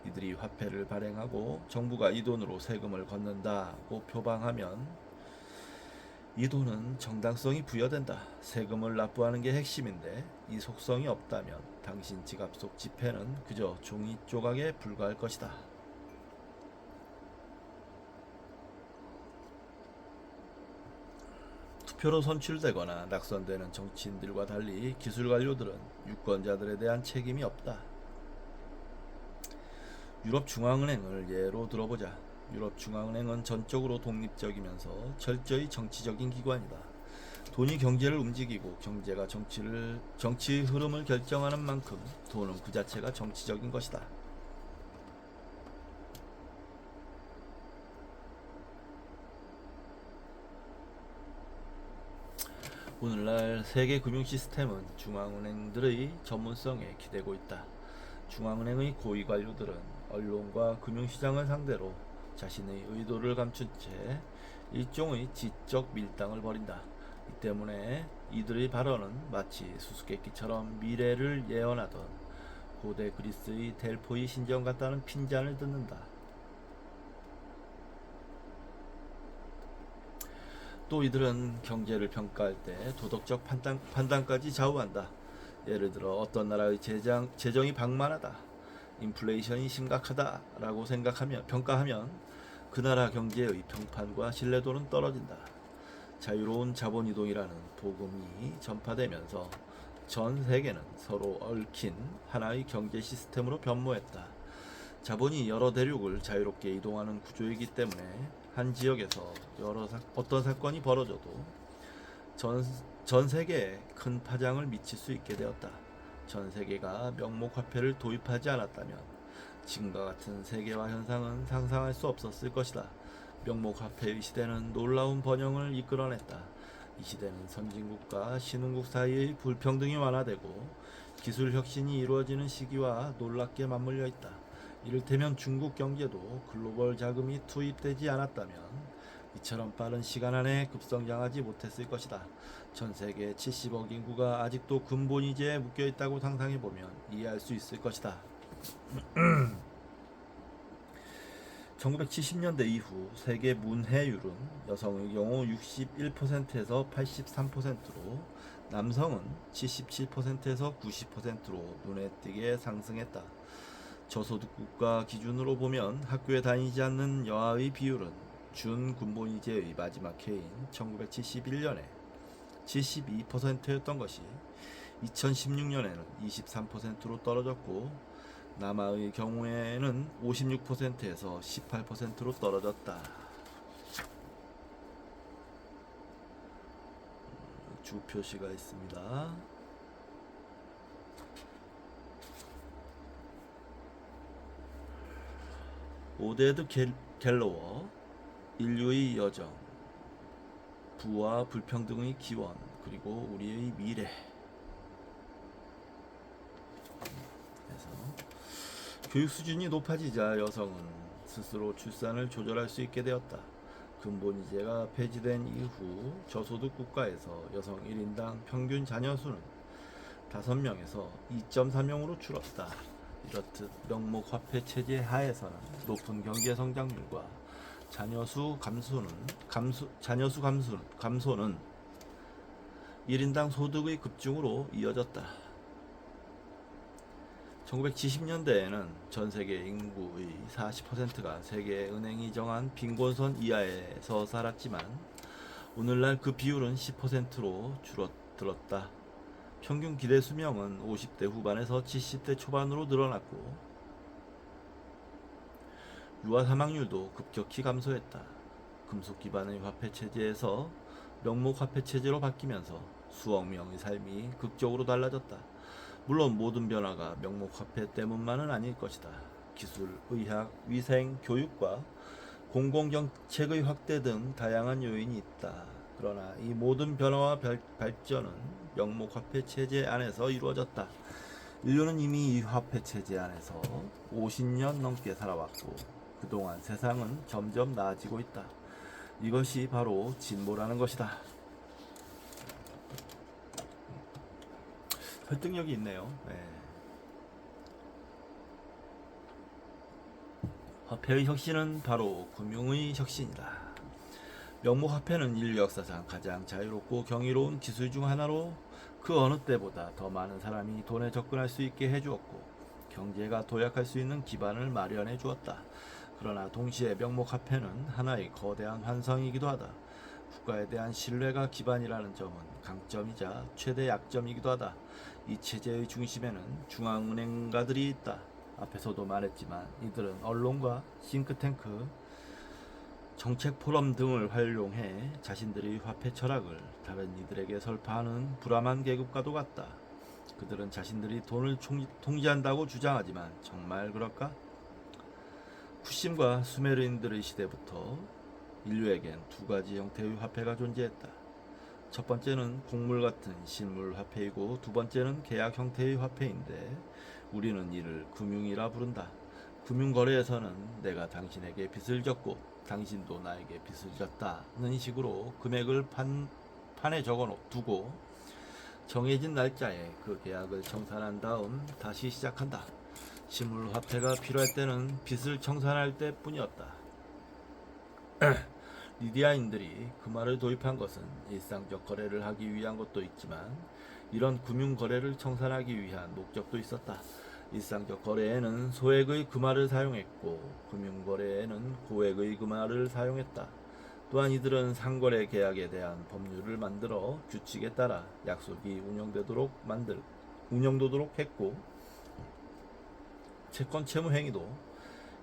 이들이 화폐를 발행하고 정부가 이 돈으로 세금을 걷는다고 표방하면 이 돈은 정당성이 부여된다. 세금을 납부하는 게 핵심인데 이 속성이 없다면 당신 지갑 속 지폐는 그저 종이 조각에 불과할 것이다. 투표로 선출되거나 낙선되는 정치인들과 달리 기술 관료들은 유권자들에 대한 책임이 없다. 유럽 중앙은행을 예로 들어보자. 유럽 중앙은행은 전적으로 독립적이면서 철저히 정치적인 기관이다. 돈이 경제를 움직이고 경제가 정치의 흐름을 결정하는 만큼 돈은 그 자체가 정치적인 것이다. 오늘날 세계 금융 시스템은 중앙은행들의 전문성에 기대고 있다. 중앙은행의 고위 관료들은 언론과 금융시장을 상대로 자신의 의도를 감춘 채 일종의 지적 밀당을 벌인다. 이 때문에 이들의 발언은 마치 수수께끼처럼 미래를 예언하던 고대 그리스의 델포이 신전 같다는 핀잔을 듣는다. 또 이들은 경제를 평가할 때 도덕적 판단까지 좌우한다. 예를 들어 어떤 나라의 재정이 방만하다, 인플레이션이 심각하다라고 평가하면 그 나라 경제의 평판과 신뢰도는 떨어진다. 자유로운 자본 이동이라는 복음이 전파되면서 전 세계는 서로 얽힌 하나의 경제 시스템으로 변모했다. 자본이 여러 대륙을 자유롭게 이동하는 구조이기 때문에 한 지역에서 어떤 사건이 벌어져도 전 세계에 큰 파장을 미칠 수 있게 되었다. 전 세계가 명목 화폐를 도입하지 않았다면 지금과 같은 세계화 현상은 상상할 수 없었을 것이다. 명목 화폐의 시대는 놀라운 번영을 이끌어냈다. 이 시대는 선진국과 신흥국 사이의 불평등이 완화되고 기술 혁신이 이루어지는 시기와 놀랍게 맞물려 있다. 이를테면 중국 경제도 글로벌 자금이 투입되지 않았다면 이처럼 빠른 시간 안에 급성장하지 못했을 것이다. 전 세계 70억 인구가 아직도 근본이제에 묶여있다고 상상해보면 이해할 수 있을 것이다. 1970년대 이후 세계 문해율은 여성의 경우 61%에서 83%로 남성은 77%에서 90%로 눈에 띄게 상승했다. 저소득 국가 기준으로 보면 학교에 다니지 않는 여아의 비율은 준군본이제의 마지막 해인 1971년에 72%였던 것이 2016년에는 23%로 떨어졌고 남아의 경우에는 56%에서 18%로 떨어졌다. 주 표시가 있습니다. 오데드 갤러워, 인류의 여정, 부와 불평등의 기원, 그리고 우리의 미래. 그래서 교육 수준이 높아지자 여성은 스스로 출산을 조절할 수 있게 되었다. 근본이제가 폐지된 이후 저소득 국가에서 여성 1인당 평균 자녀 수는 5명에서 2.3명으로 줄었다. 이렇듯 명목 화폐 체제 하에서는 높은 경제 성장률과 감소는 1인당 소득의 급증으로 이어졌다. 1970년대에는 전 세계 인구의 40%가 세계 은행이 정한 빈곤선 이하에서 살았지만 오늘날 그 비율은 10%로 줄어들었다. 평균 기대 수명은 50대 후반에서 70대 초반으로 늘어났고 유아 사망률도 급격히 감소했다. 금속 기반의 화폐 체제에서 명목 화폐 체제로 바뀌면서 수억 명의 삶이 극적으로 달라졌다. 물론 모든 변화가 명목 화폐 때문만은 아닐 것이다. 기술, 의학, 위생, 교육과 공공정책의 확대 등 다양한 요인이 있다. 그러나 이 모든 변화와 발전은 명목 화폐 체제 안에서 이루어졌다. 인류는 이미 이 화폐 체제 안에서 50년 넘게 살아왔고 그동안 세상은 점점 나아지고 있다. 이것이 바로 진보라는 것이다. 설득력이 있네요. 네. 화폐의 혁신은 바로 금융의 혁신이다. 명목 화폐는 인류 역사상 가장 자유롭고 경이로운 기술 중 하나로 그 어느 때보다 더 많은 사람이 돈에 접근할 수 있게 해주었고 경제가 도약할 수 있는 기반을 마련해 주었다. 그러나 동시에 명목 화폐는 하나의 거대한 환상이기도 하다. 국가에 대한 신뢰가 기반이라는 점은 강점이자 최대 약점이기도 하다. 이 체제의 중심에는 중앙은행가들이 있다. 앞에서도 말했지만 이들은 언론과 싱크탱크, 정책 포럼 등을 활용해 자신들의 화폐 철학을 다른 이들에게 설파하는 불암한 계급과도 같다. 그들은 자신들이 돈을 통제한다고 주장하지만 정말 그럴까? 쿠심과 수메르인들의 시대부터 인류에겐 두 가지 형태의 화폐가 존재했다. 첫 번째는 곡물 같은 실물 화폐이고 두 번째는 계약 형태의 화폐인데 우리는 이를 금융이라 부른다. 금융거래에서는 내가 당신에게 빚을 졌고 당신도 나에게 빚을 졌다는 식으로 금액을 판에 적어두고 정해진 날짜에 그 계약을 청산한 다음 다시 시작한다. 실물 화폐가 필요할 때는 빚을 청산할 때뿐이었다. 리디아인들이 그 말을 도입한 것은 일상적 거래를 하기 위한 것도 있지만 이런 금융 거래를 청산하기 위한 목적도 있었다. 일상적 거래에는 소액의 금화를 사용했고 금융 거래에는 고액의 금화를 사용했다. 또한 이들은 상거래 계약에 대한 법률을 만들어 규칙에 따라 약속이 운영되도록 했고 채권 채무 행위도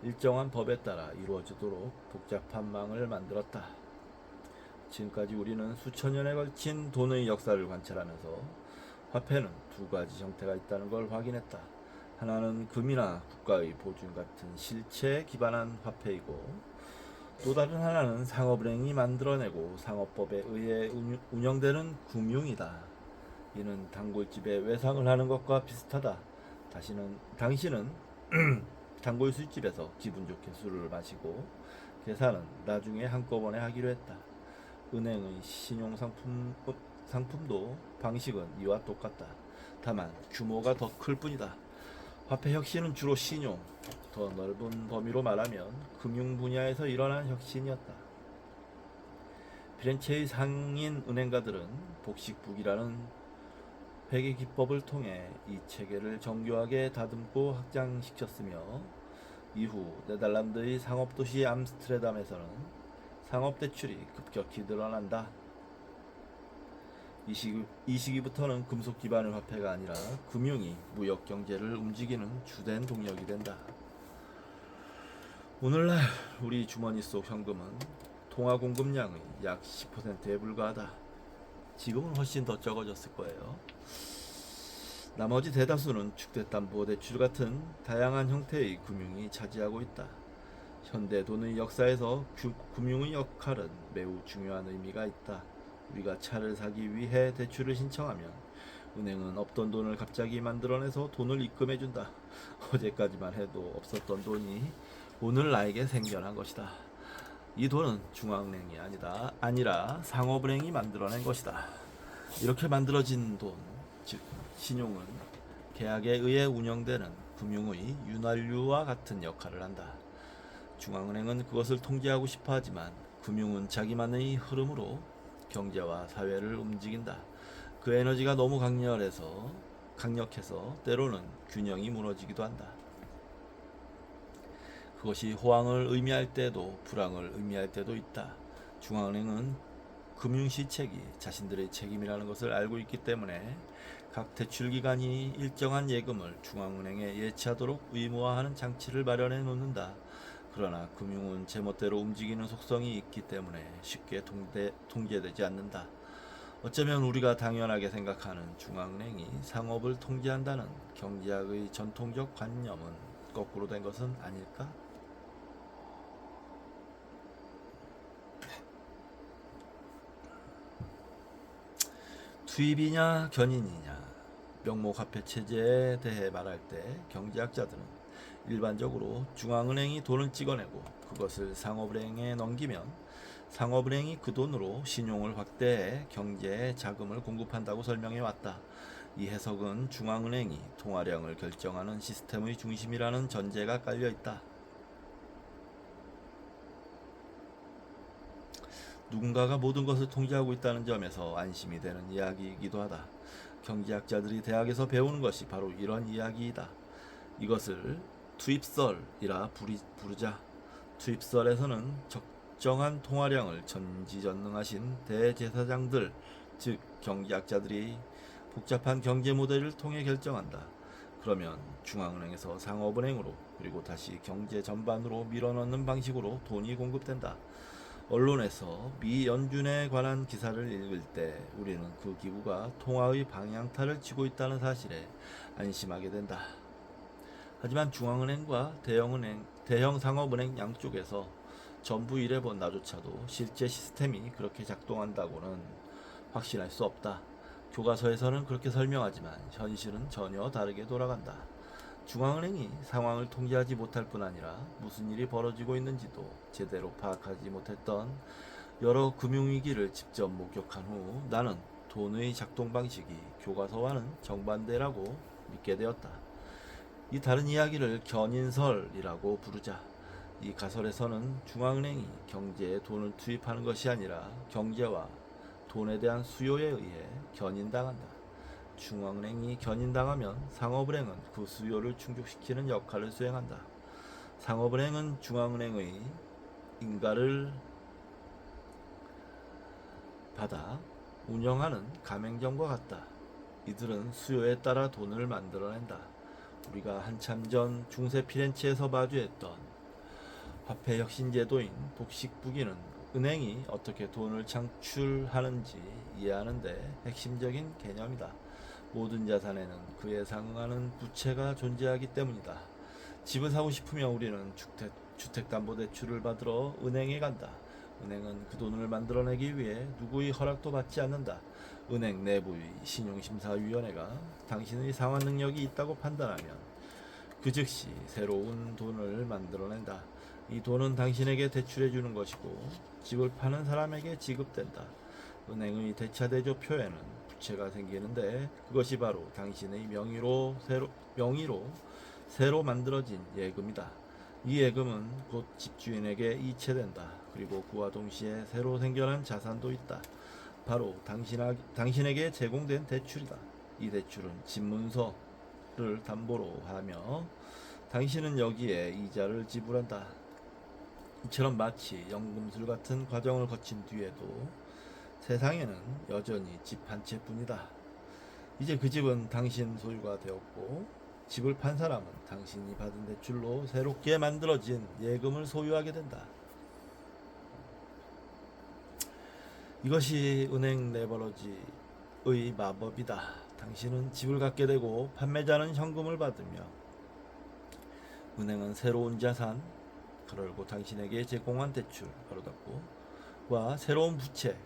일정한 법에 따라 이루어지도록 복잡한 망을 만들었다. 지금까지 우리는 수천 년에 걸친 돈의 역사를 관찰하면서 화폐는 두 가지 형태가 있다는 걸 확인했다. 하나는 금이나 국가의 보증 같은 실체에 기반한 화폐이고 또 다른 하나는 상업은행이 만들어내고 상업법에 의해 운영되는 금융이다. 이는 단골집에 외상을 하는 것과 비슷하다. 당신은 단골 술집에서 기분 좋게 술을 마시고 계산은 나중에 한꺼번에 하기로 했다. 은행의 상품도 방식은 이와 똑같다. 다만 규모가 더 클 뿐이다. 화폐 혁신은 주로 신용, 더 넓은 범위로 말하면 금융 분야에서 일어난 혁신이었다. 피렌체의 상인 은행가들은 복식북이라는 회계 기법을 통해 이 체계를 정교하게 다듬고 확장시켰으며 이후 네덜란드의 상업도시 암스테르담에서는 상업대출이 급격히 늘어난다. 이 시기부터는 금속 기반의 화폐가 아니라 금융이 무역 경제를 움직이는 주된 동력이 된다. 오늘날 우리 주머니 속 현금은 통화 공급량의 약 10%에 불과하다. 지금은 훨씬 더 적어졌을 거예요. 나머지 대다수는 주택담보대출 같은 다양한 형태의 금융이 차지하고 있다. 현대 돈의 역사에서 금융의 역할은 매우 중요한 의미가 있다. 우리가 차를 사기 위해 대출을 신청하면 은행은 없던 돈을 갑자기 만들어내서 돈을 입금해준다. 어제까지만 해도 없었던 돈이 오늘 나에게 생겨난 것이다. 이 돈은 중앙은행이 아니라 상업은행이 만들어낸 것이다. 이렇게 만들어진 돈, 즉 신용은 계약에 의해 운영되는 금융의 윤활유와 같은 역할을 한다. 중앙은행은 그것을 통제하고 싶어 하지만 금융은 자기만의 흐름으로 경제와 사회를 움직인다. 그 에너지가 너무 강력해서 때로는 균형이 무너지기도 한다. 그것이 호황을 의미할 때도 불황을 의미할 때도 있다. 중앙은행은 금융시책이 자신들의 책임이라는 것을 알고 있기 때문에 각 대출기관이 일정한 예금을 중앙은행에 예치하도록 의무화하는 장치를 마련해 놓는다. 그러나 금융은 제멋대로 움직이는 속성이 있기 때문에 쉽게 통제되지 않는다. 어쩌면 우리가 당연하게 생각하는 중앙은행이 상업을 통제한다는 경제학의 전통적 관념은 거꾸로 된 것은 아닐까? 투입이냐 견인이냐 명목화폐 체제에 대해 말할 때 경제학자들은 일반적으로 중앙은행이 돈을 찍어내고 그것을 상업은행에 넘기면 상업은행이 그 돈으로 신용을 확대해 경제에 자금을 공급한다고 설명해 왔다. 이 해석은 중앙은행이 통화량을 결정하는 시스템의 중심이라는 전제가 깔려 있다. 누군가가 모든 것을 통제하고 있다는 점에서 안심이 되는 이야기이기도 하다. 경제학자들이 대학에서 배우는 것이 바로 이런 이야기이다. 이것을 투입설이라 부르자. 투입설에서는 적정한 통화량을 전지전능하신 대제사장들, 즉 경제학자들이 복잡한 경제 모델을 통해 결정한다. 그러면 중앙은행에서 상업은행으로 그리고 다시 경제 전반으로 밀어넣는 방식으로 돈이 공급된다. 언론에서 미 연준에 관한 기사를 읽을 때 우리는 그 기구가 통화의 방향타를 치고 있다는 사실에 안심하게 된다. 하지만 중앙은행과 대형 상업은행 양쪽에서 전부 일해본 나조차도 실제 시스템이 그렇게 작동한다고는 확신할 수 없다. 교과서에서는 그렇게 설명하지만 현실은 전혀 다르게 돌아간다. 중앙은행이 상황을 통제하지 못할 뿐 아니라 무슨 일이 벌어지고 있는지도 제대로 파악하지 못했던 여러 금융위기를 직접 목격한 후 나는 돈의 작동 방식이 교과서와는 정반대라고 믿게 되었다. 이 다른 이야기를 견인설이라고 부르자. 이 가설에서는 중앙은행이 경제에 돈을 투입하는 것이 아니라 경제와 돈에 대한 수요에 의해 견인당한다. 중앙은행이 견인당하면 상업은행은 그 수요를 충족시키는 역할을 수행한다. 상업은행은 중앙은행의 인가를 받아 운영하는 가맹점과 같다. 이들은 수요에 따라 돈을 만들어낸다. 우리가 한참 전 중세 피렌체에서 마주했던 화폐 혁신 제도인 복식부기는 은행이 어떻게 돈을 창출하는지 이해하는 데 핵심적인 개념이다. 모든 자산에는 그에 상응하는 부채가 존재하기 때문이다. 집을 사고 싶으면 우리는 주택담보대출을 받으러 은행에 간다. 은행은 그 돈을 만들어내기 위해 누구의 허락도 받지 않는다. 은행 내부의 신용심사위원회가 당신의 상환 능력이 있다고 판단하면 그 즉시 새로운 돈을 만들어낸다. 이 돈은 당신에게 대출해 주는 것이고 집을 파는 사람에게 지급된다. 은행의 대차대조 표에는 부채가 생기는데 그것이 바로 당신의 명의로 새로 만들어진 예금이다. 이 예금은 곧 집주인에게 이체된다. 그리고 그와 동시에 새로 생겨난 자산도 있다. 바로 당신에게 제공된 대출이다. 이 대출은 집문서를 담보로 하며 당신은 여기에 이자를 지불한다. 이처럼 마치 연금술 같은 과정을 거친 뒤에도 세상에는 여전히 집 한 채뿐이다. 이제 그 집은 당신 소유가 되었고 집을 판 사람은 당신이 받은 대출로 새롭게 만들어진 예금을 소유하게 된다. 이것이 은행 레버러지의 마법이다. 당신은 집을 갖게 되고 판매자는 현금을 받으며 은행은 새로운 자산 가로열고 당신에게 제공한 대출 가로 닫고 와 새로운 부채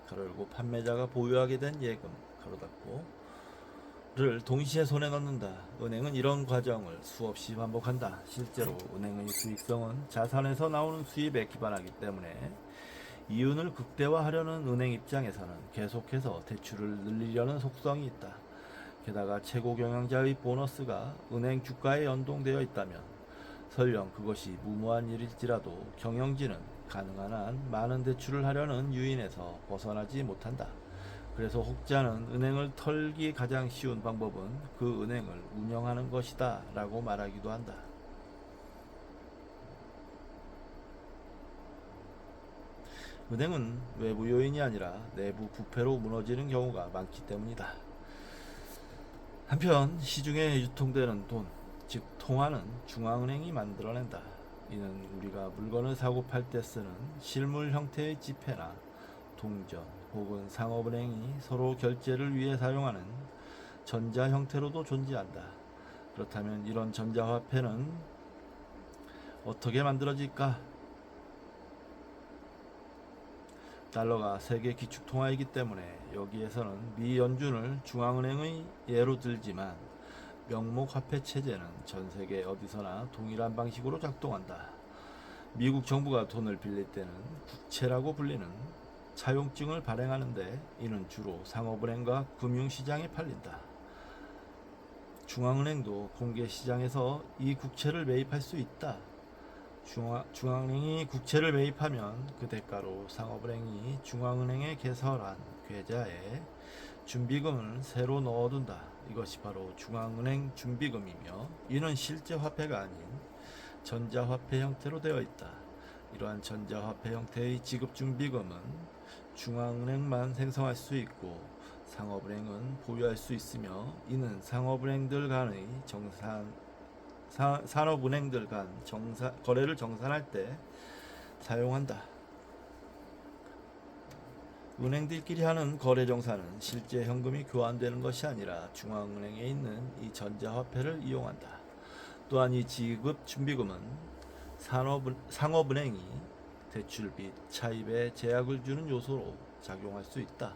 가로 열고 판매자가 보유하게 된 예금 가로 닫고를 를 동시에 손에 넣는다. 은행은 이런 과정을 수없이 반복한다. 실제로 은행의 수익성은 자산에서 나오는 수입에 기반하기 때문에 이윤을 극대화하려는 은행 입장에서는 계속해서 대출을 늘리려는 속성이 있다. 게다가 최고 경영자의 보너스가 은행 주가에 연동되어 있다면 설령 그것이 무모한 일일지라도 경영진은 가능한 한 많은 대출을 하려는 유인에서 벗어나지 못한다. 그래서 혹자는 은행을 털기 가장 쉬운 방법은 그 은행을 운영하는 것이다 라고 말하기도 한다. 은행은 외부 요인이 아니라 내부 부패로 무너지는 경우가 많기 때문이다. 한편 시중에 유통되는 돈, 즉 통화는 중앙은행이 만들어낸다. 이는 우리가 물건을 사고 팔 때 쓰는 실물 형태의 지폐나 동전 혹은 상업은행이 서로 결제를 위해 사용하는 전자 형태로도 존재한다. 그렇다면 이런 전자화폐는 어떻게 만들어질까? 달러가 세계 기축통화이기 때문에 여기에서는 미 연준을 중앙은행의 예로 들지만 명목화폐 체제는 전 세계 어디서나 동일한 방식으로 작동한다. 미국 정부가 돈을 빌릴 때는 국채라고 불리는 차용증을 발행하는데 이는 주로 상업은행과 금융시장에 팔린다. 중앙은행도 공개시장에서 이 국채를 매입할 수 있다. 중앙은행이 국채를 매입하면 그 대가로 상업은행이 중앙은행에 개설한 계좌에 준비금을 새로 넣어둔다. 이것이 바로 중앙은행 준비금이며 이는 실제 화폐가 아닌 전자화폐 형태로 되어 있다. 이러한 전자화폐 형태의 지급준비금은 중앙은행만 생성할 수 있고 상업은행은 보유할 수 있으며 이는 상업은행들 간의 산업은행들 간 거래를 정산할 때 사용한다. 은행들끼리 하는 거래 정산은 실제 현금이 교환되는 것이 아니라 중앙은행에 있는 이 전자화폐를 이용한다. 또한 이 지급 준비금은 상업은행이 대출 및 차입에 제약을 주는 요소로 작용할 수 있다.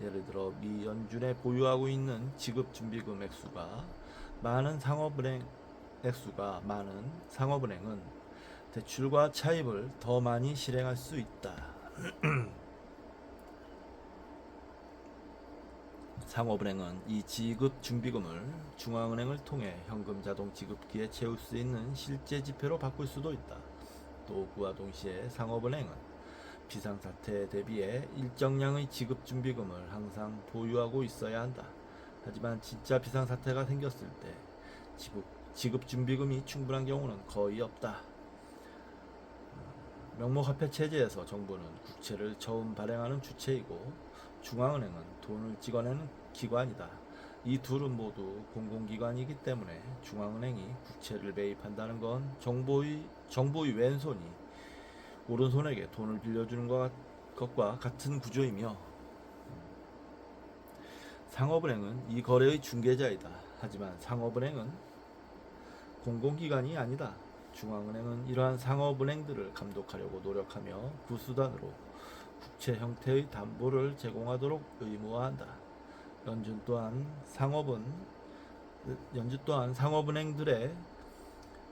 예를 들어 미 연준에 보유하고 있는 지급 준비금 액수가 많은 상업은행은 대출과 차입을 더 많이 실행할 수 있다. 상업은행은 이 지급 준비금을 중앙은행을 통해 현금 자동 지급기에 채울 수 있는 실제 지폐로 바꿀 수도 있다. 또 그와 동시에 상업은행은 비상사태에 대비해 일정량의 지급 준비금을 항상 보유하고 있어야 한다. 하지만 진짜 비상사태가 생겼을 때 지급 준비금이 충분한 경우는 거의 없다. 명목화폐 체제에서 정부는 국채를 처음 발행하는 주체이고 중앙은행은 돈을 찍어내는 기관이다. 이 둘은 모두 공공기관이기 때문에 중앙은행이 국채를 매입한다는 건 정부의 왼손이 오른손에게 돈을 빌려주는 것과 같은 구조이며 상업은행은 이 거래의 중개자이다. 하지만 상업은행은 공공기관이 아니다. 중앙은행은 이러한 상업은행들을 감독하려고 노력하며 그 수단으로 국채 형태의 담보를 제공하도록 의무화한다. 연준 또한 상업은행들의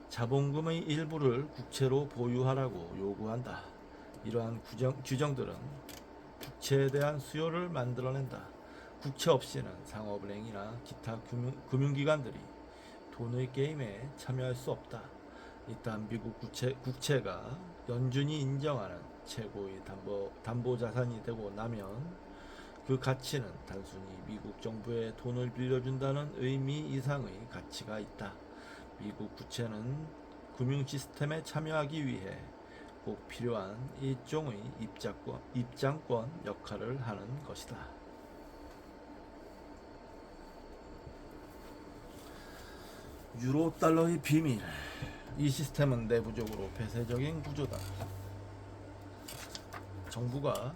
자본금의 일부를 국채로 보유하라고 요구한다. 이러한 규정들은 국채에 대한 수요를 만들어낸다. 국채 없이는 상업은행이나 기타 금융기관들이 돈의 게임에 참여할 수 없다. 일단 미국 국채가 연준이 인정하는 최고의 담보 자산이 되고 나면 그 가치는 단순히 미국 정부에 돈을 빌려준다는 의미 이상의 가치가 있다. 미국 국채는 금융 시스템에 참여하기 위해 꼭 필요한 일종의 입장권 역할을 하는 것이다. 유로 달러의 비밀. 이 시스템은 내부적으로 폐쇄적인 구조다. 정부가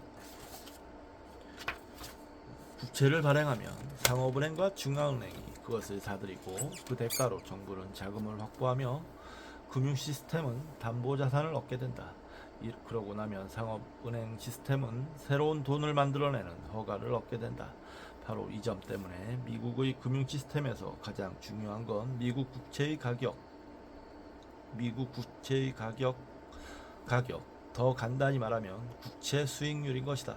국채를 발행하면 상업은행과 중앙은행이 그것을 사들이고 그 대가로 정부는 자금을 확보하며 금융 시스템은 담보 자산을 얻게 된다. 그러고 나면 상업은행 시스템은 새로운 돈을 만들어내는 허가를 얻게 된다. 바로 이 점 때문에 미국의 금융 시스템에서 가장 중요한 건 미국 국채의 가격, 더 간단히 말하면 국채 수익률인 것이다.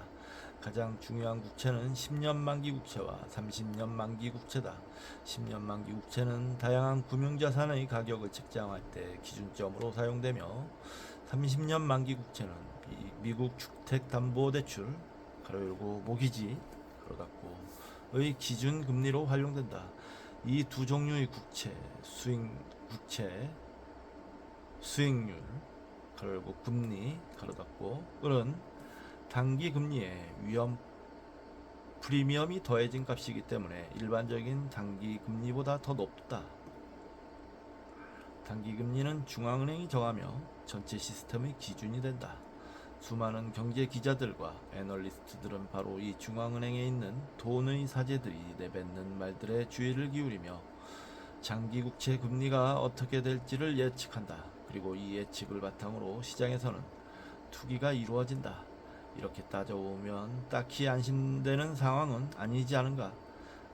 가장 중요한 국채는 10년 만기 국채와 30년 만기 국채다. 10년 만기 국채는 다양한 금융자산의 가격을 책정할 때 기준점으로 사용되며 30년 만기 국채는 미국 주택담보대출 가로 열고 모기지 가로 닫고의 기준 금리로 활용된다. 이 두 종류의 국채 수익률 가로 열고 금리 가로 닫고는 단기 금리에 위험 프리미엄이 더해진 값이기 때문에 일반적인 단기 금리보다 더 높다. 단기 금리는 중앙은행이 정하며 전체 시스템의 기준이 된다. 수많은 경제 기자들과 애널리스트들은 바로 이 중앙은행에 있는 돈의 사제들이 내뱉는 말들에 주의를 기울이며 장기 국채 금리가 어떻게 될지를 예측한다. 그리고 이 예측을 바탕으로 시장에서는 투기가 이루어진다. 이렇게 따져보면 딱히 안심되는 상황은 아니지 않은가.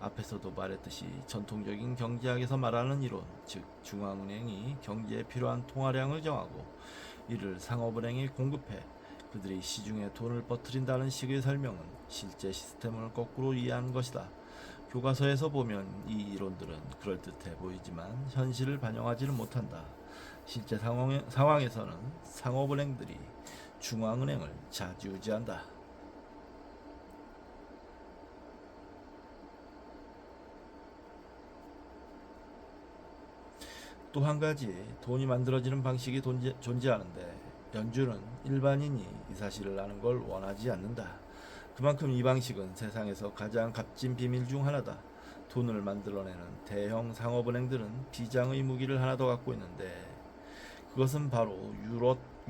앞에서도 말했듯이 전통적인 경제학에서 말하는 이론, 즉 중앙은행이 경제에 필요한 통화량을 정하고 이를 상업은행에 공급해 그들이 시중에 돈을 퍼뜨린다는 식의 설명은 실제 시스템을 거꾸로 이해한 것이다. 교과서에서 보면 이 이론들은 그럴듯해 보이지만 현실을 반영하지는 못한다. 실제 상황에서는 상업은행들이 중앙은행을 좌지우지한다. 또 한 가지 돈이 만들어지는 방식이 존재하는데 연준은 일반인이 이 사실을 아는 걸 원하지 않는다. 그만큼 이 방식은 세상에서 가장 값진 비밀 중 하나다. 돈을 만들어내는 대형 상업은행들은 비장의 무기를 하나 더 갖고 있는데 그것은 바로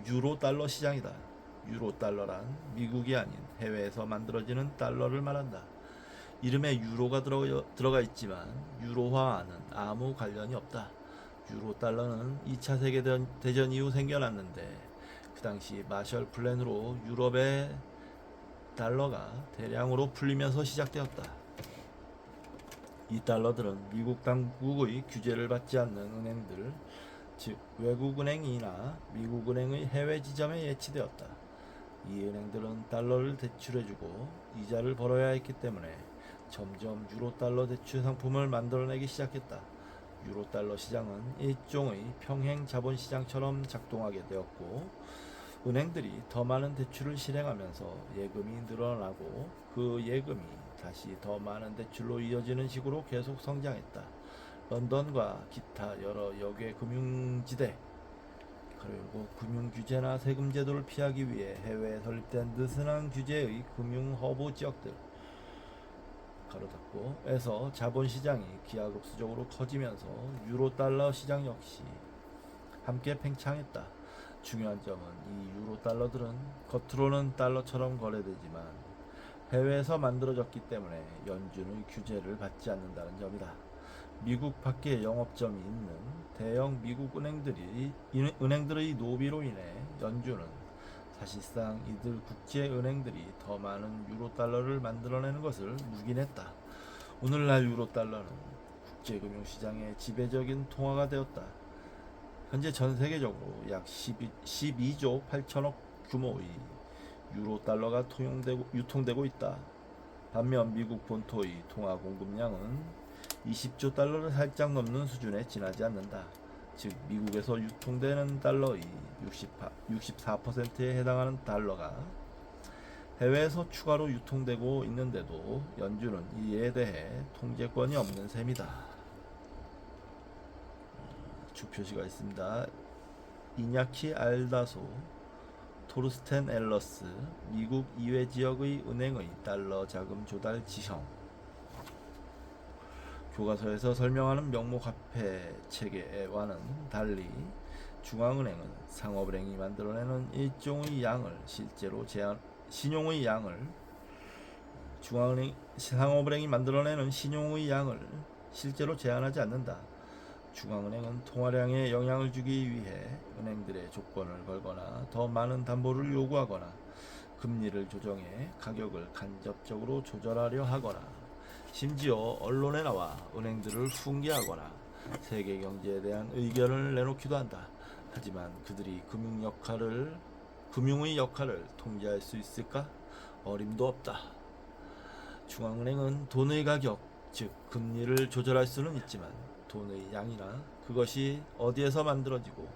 유로 달러 시장이다. 유로 달러란 미국이 아닌 해외에서 만들어지는 달러를 말한다. 이름에 유로가 들어가 있지만 유로화와는 아무 관련이 없다. 유로 달러는 2차 세계대전 이후 생겨났는데 그 당시 마셜 플랜으로 유럽의 달러가 대량으로 풀리면서 시작되었다. 이 달러들은 미국 당국의 규제를 받지 않는 은행들, 즉 외국은행이나 미국은행의 해외 지점에 예치되었다. 이 은행들은 달러를 대출해주고 이자를 벌어야 했기 때문에 점점 유로달러 대출 상품을 만들어내기 시작했다. 유로달러 시장은 일종의 평행 자본시장처럼 작동하게 되었고 은행들이 더 많은 대출을 실행하면서 예금이 늘어나고 그 예금이 다시 더 많은 대출로 이어지는 식으로 계속 성장했다. 런던과 기타 여러 역의 금융지대 그리고 금융규제나 세금 제도를 피하기 위해 해외에 설립된 느슨한 규제의 금융 허브 지역들 가로 닫고에서 자본시장이 기하급수적으로 커지면서 유로달러 시장 역시 함께 팽창했다. 중요한 점은 이 유로달러들은 겉으로는 달러처럼 거래되지만 해외에서 만들어졌기 때문에 연준의 규제를 받지 않는다는 점이다. 미국 밖에 영업점이 있는 대형 미국 은행들의 노비로 인해 연준은 사실상 이들 국제은행들이 더 많은 유로달러를 만들어내는 것을 묵인했다. 오늘날 유로달러는 국제금융시장의 지배적인 통화가 되었다. 현재 전 세계적으로 약 12조 8천억 규모의 유로달러가 유통되고 있다. 반면 미국 본토의 통화 공급량은 20조 달러를 살짝 넘는 수준에 지나지 않는다. 즉 미국에서 유통되는 달러의 64%에 해당하는 달러가 해외에서 추가로 유통되고 있는데도 연준은 이에 대해 통제권이 없는 셈이다. 주표시가 있습니다. 이냐키 알다소 토르스텐 엘러스 미국 이외 지역의 은행의 달러 자금 조달 지형. 교과서에서 설명하는 명목화폐 체계와는 달리 중앙은행은 상업은행이 만들어내는 일종의 양을 상업은행이 만들어내는 신용의 양을 실제로 제한하지 않는다. 중앙은행은 통화량에 영향을 주기 위해 은행들의 조건을 걸거나 더 많은 담보를 요구하거나 금리를 조정해 가격을 간접적으로 조절하려 하거나 심지어 언론에 나와 은행들을 훈계하거나 세계 경제에 대한 의견을 내놓기도 한다. 하지만 그들이 금융의 역할을 통제할 수 있을까? 어림도 없다. 중앙은행은 돈의 가격, 즉 금리를 조절할 수는 있지만 돈의 양이나 그것이 어디에서 만들어지고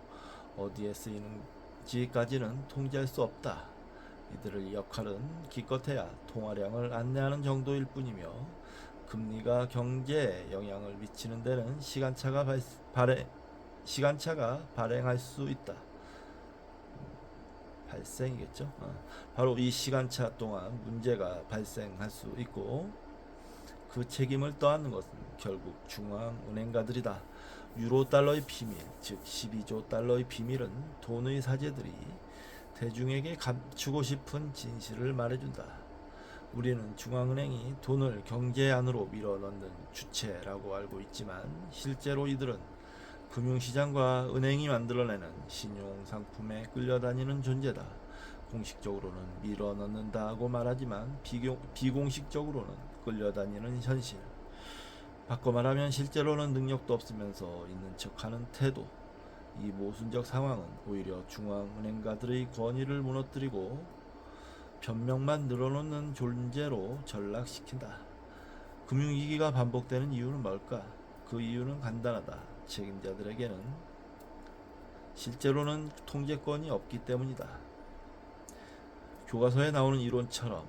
어디에 쓰이는지까지는 통제할 수 없다. 이들의 역할은 기껏해야 통화량을 안내하는 정도일 뿐이며 금리가 경제에 영향을 미치는 데는 시간차가 발행할 수 있다. 발생이겠죠. 바로 이 시간차 동안 문제가 발생할 수 있고 그 책임을 떠안는 것은 결국 중앙은행가들이다. 유로 달러의 비밀, 즉 12조 달러의 비밀은 돈의 사제들이 대중에게 감추고 싶은 진실을 말해준다. 우리는 중앙은행이 돈을 경제 안으로 밀어넣는 주체라고 알고 있지만 실제로 이들은 금융시장과 은행이 만들어내는 신용상품에 끌려다니는 존재다. 공식적으로는 밀어넣는다고 말하지만 비공식적으로는 끌려다니는 현실. 바꿔 말하면 실제로는 능력도 없으면서 있는 척하는 태도. 이 모순적 상황은 오히려 중앙은행가들의 권위를 무너뜨리고 변명만 늘어놓는 존재로 전락시킨다. 금융위기가 반복되는 이유는 뭘까? 그 이유는 간단하다. 책임자들에게는 실제로는 통제권이 없기 때문이다. 교과서에 나오는 이론처럼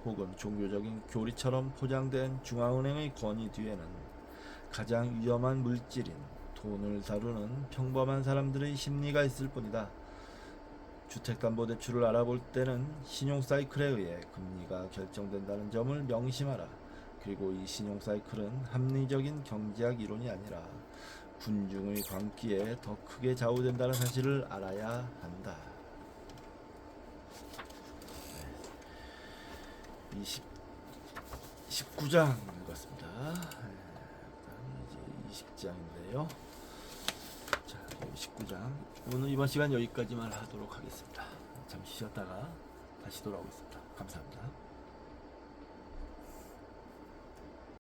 혹은 종교적인 교리처럼 포장된 중앙은행의 권위 뒤에는 가장 위험한 물질인 돈을 다루는 평범한 사람들의 심리가 있을 뿐이다. 주택담보대출을 알아볼 때는 신용사이클에 의해 금리가 결정된다는 점을 명심하라. 그리고 이 신용사이클은 합리적인 경제학 이론이 아니라 군중의 광기에 더 크게 좌우된다는 사실을 알아야 한다. 19장 읽었습니다. 다음 이제 20장인데요. 자, 19장. 오늘 이번 시간 여기까지만 하도록 하겠습니다. 잠시 쉬었다가 다시 돌아오겠습니다. 감사합니다.